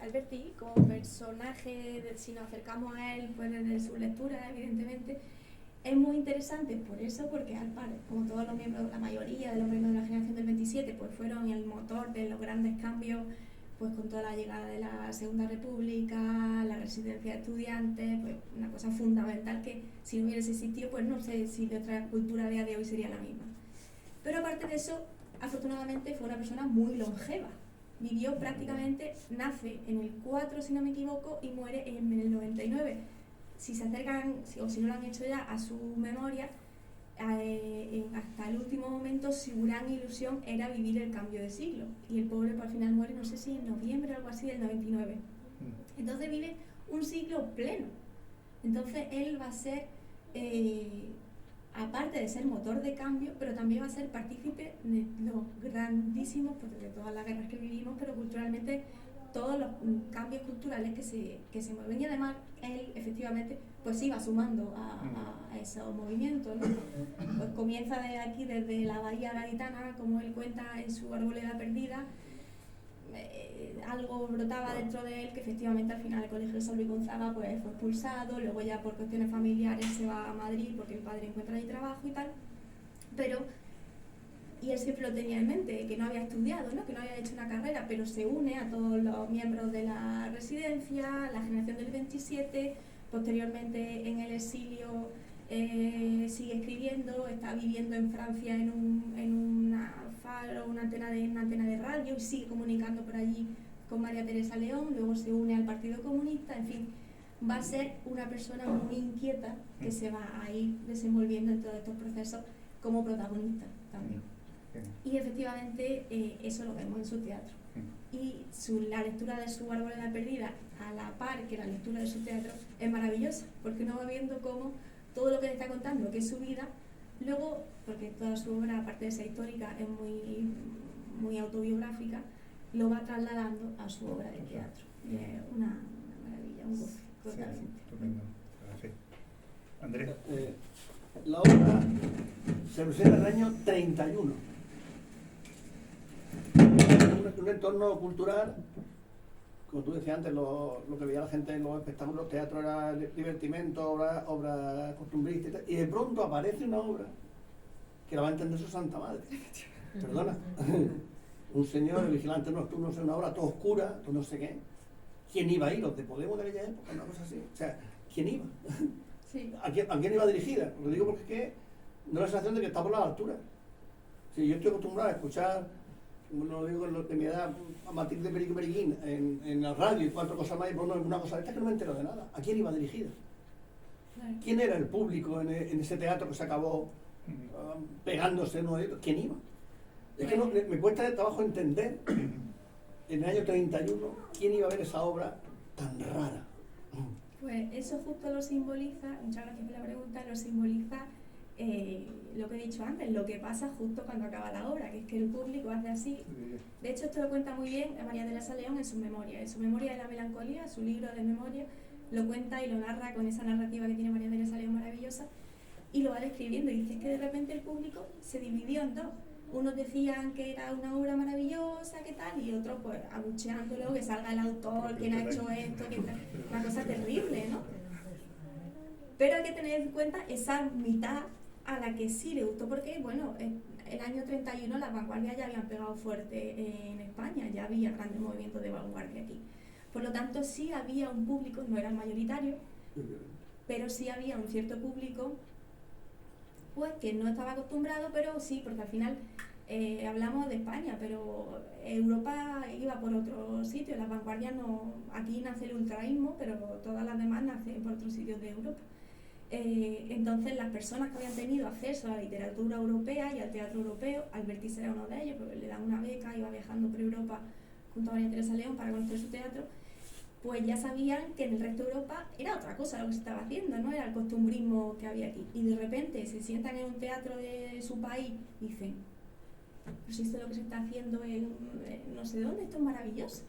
Alberti, como personaje, si nos acercamos a él, pues desde su lectura, evidentemente, es muy interesante por eso, porque al par, como todos los miembros, la mayoría de los miembros de la generación del 27, pues fueron el motor de los grandes cambios, pues con toda la llegada de la Segunda República, la residencia de estudiantes, pues una cosa fundamental que si no hubiese existido, pues no sé si nuestra cultura a día de hoy sería la misma. Pero aparte de eso, afortunadamente fue una persona muy longeva. Vivió prácticamente, nace en el 4, si no me equivoco, y muere en el 99. Si se acercan, o si no lo han hecho ya, a su memoria, hasta el último momento su gran ilusión era vivir el cambio de siglo. Y el pobre, pues, al final muere, no sé si en noviembre o algo así, del 99. Entonces vive un siglo pleno. Entonces él va a ser, aparte de ser motor de cambio, pero también va a ser partícipe de los grandísimos, pues, de todas las guerras que vivimos, pero culturalmente todos los cambios culturales que se mueven. Y además él efectivamente pues iba sumando a esos movimientos, ¿no? Pues comienza desde la Bahía Gaditana, como él cuenta en su Arboleda Perdida. Algo brotaba dentro de él que efectivamente al final el colegio de San Luis Gonzaga pues fue expulsado, luego ya por cuestiones familiares se va a Madrid porque el padre encuentra ahí trabajo y tal, y él siempre lo tenía en mente, que no había estudiado, ¿no?, que no había hecho una carrera, pero se une a todos los miembros de la residencia, la generación del 27, posteriormente en el exilio sigue escribiendo, está viviendo en Francia en una faro, una antena de radio, y sigue comunicando por allí con María Teresa León, luego se une al Partido Comunista, en fin, va a ser una persona muy inquieta que se va a ir desenvolviendo en todos estos procesos como protagonista también. Y efectivamente eso lo vemos en su teatro. Y la lectura de su Arboleda Perdida, a la par que la lectura de su teatro, es maravillosa, porque uno va viendo cómo todo lo que le está contando, que es su vida, luego, porque toda su obra, aparte de ser histórica, es muy autobiográfica, lo va trasladando a su obra de teatro. Y es una maravilla, un gozo, totalmente. Sí, estupendo. Gracias. Andrés. La obra se realiza en el año 31. Un entorno cultural, como tú decías antes, lo que veía la gente en los espectáculos, teatro era divertimento, obra costumbrista y tal, y de pronto aparece una obra que la va a entender su Santa Madre. Perdona. Un señor, el vigilante nocturno, una obra toda oscura, todo no sé qué. ¿Quién iba ahí? Los de Podemos de aquella época, una cosa así. O sea, ¿quién iba? Sí. ¿A quién iba dirigida? Lo digo porque es que no da la sensación de que está por las alturas. Sí, yo estoy acostumbrado a escuchar, como lo digo de mi edad, a Matilde Perico Periquín en la radio y 4 cosas más, y por una cosa de esta que no me entero de nada. ¿A quién iba dirigida? ¿Quién era el público en ese teatro que se acabó pegándose uno de ellos? ¿Quién iba? Es que me cuesta de trabajo entender en el año 31 quién iba a ver esa obra tan rara. Pues eso justo lo simboliza, muchas gracias por la pregunta, lo simboliza lo que he dicho antes, lo que pasa justo cuando acaba la obra, que es que el público hace así. De hecho, esto lo cuenta muy bien María Teresa León en su memoria de la melancolía, su libro de memoria, lo cuenta y lo narra con esa narrativa que tiene María Teresa León maravillosa, y lo va describiendo, y dice que de repente el público se dividió en dos. Unos decían que era una obra maravillosa, que tal, y otros pues abucheándolo, que salga el autor, quién ha hecho esto, que tal. Una cosa terrible, ¿no? Pero hay que tener en cuenta esa mitad a la que sí le gustó, porque, bueno, el año 31 las vanguardias ya habían pegado fuerte en España, ya había grandes movimientos de vanguardia aquí. Por lo tanto, sí había un público, no era el mayoritario, pero sí había un cierto público pues que no estaba acostumbrado, pero sí, porque al final hablamos de España, pero Europa iba por otro sitio, las vanguardias no, aquí nace el ultraísmo, pero todas las demás nacen por otros sitios de Europa. Entonces las personas que habían tenido acceso a la literatura europea y al teatro europeo, Alberti era uno de ellos, porque le dan una beca, iba viajando por Europa junto a María Teresa León para conocer su teatro, pues ya sabían que en el resto de Europa era otra cosa lo que se estaba haciendo, no era el costumbrismo que había aquí. Y de repente se sientan en un teatro de su país y dicen, pues esto es lo que se está haciendo en no sé dónde, esto es maravilloso.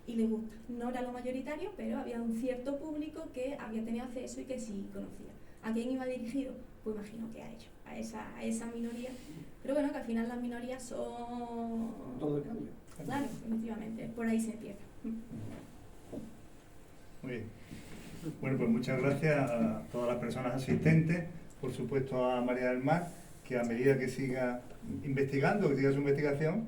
Y les gusta. No era lo mayoritario, pero había un cierto público que había tenido acceso y que sí conocía. ¿A quién iba dirigido? Pues imagino que a ellos, a esa minoría. Pero bueno, que al final las minorías son... Todo el cambio. Claro, efectivamente, por ahí se empieza. Muy bien. Bueno, pues muchas gracias a todas las personas asistentes, por supuesto a María del Mar, que a medida que siga investigando, que siga su investigación,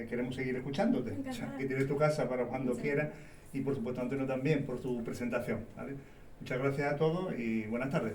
queremos seguir escuchándote. O sea, que tienes tu casa para cuando quieras, y por supuesto Antonio también por tu presentación, ¿vale? Muchas gracias a todos y buenas tardes.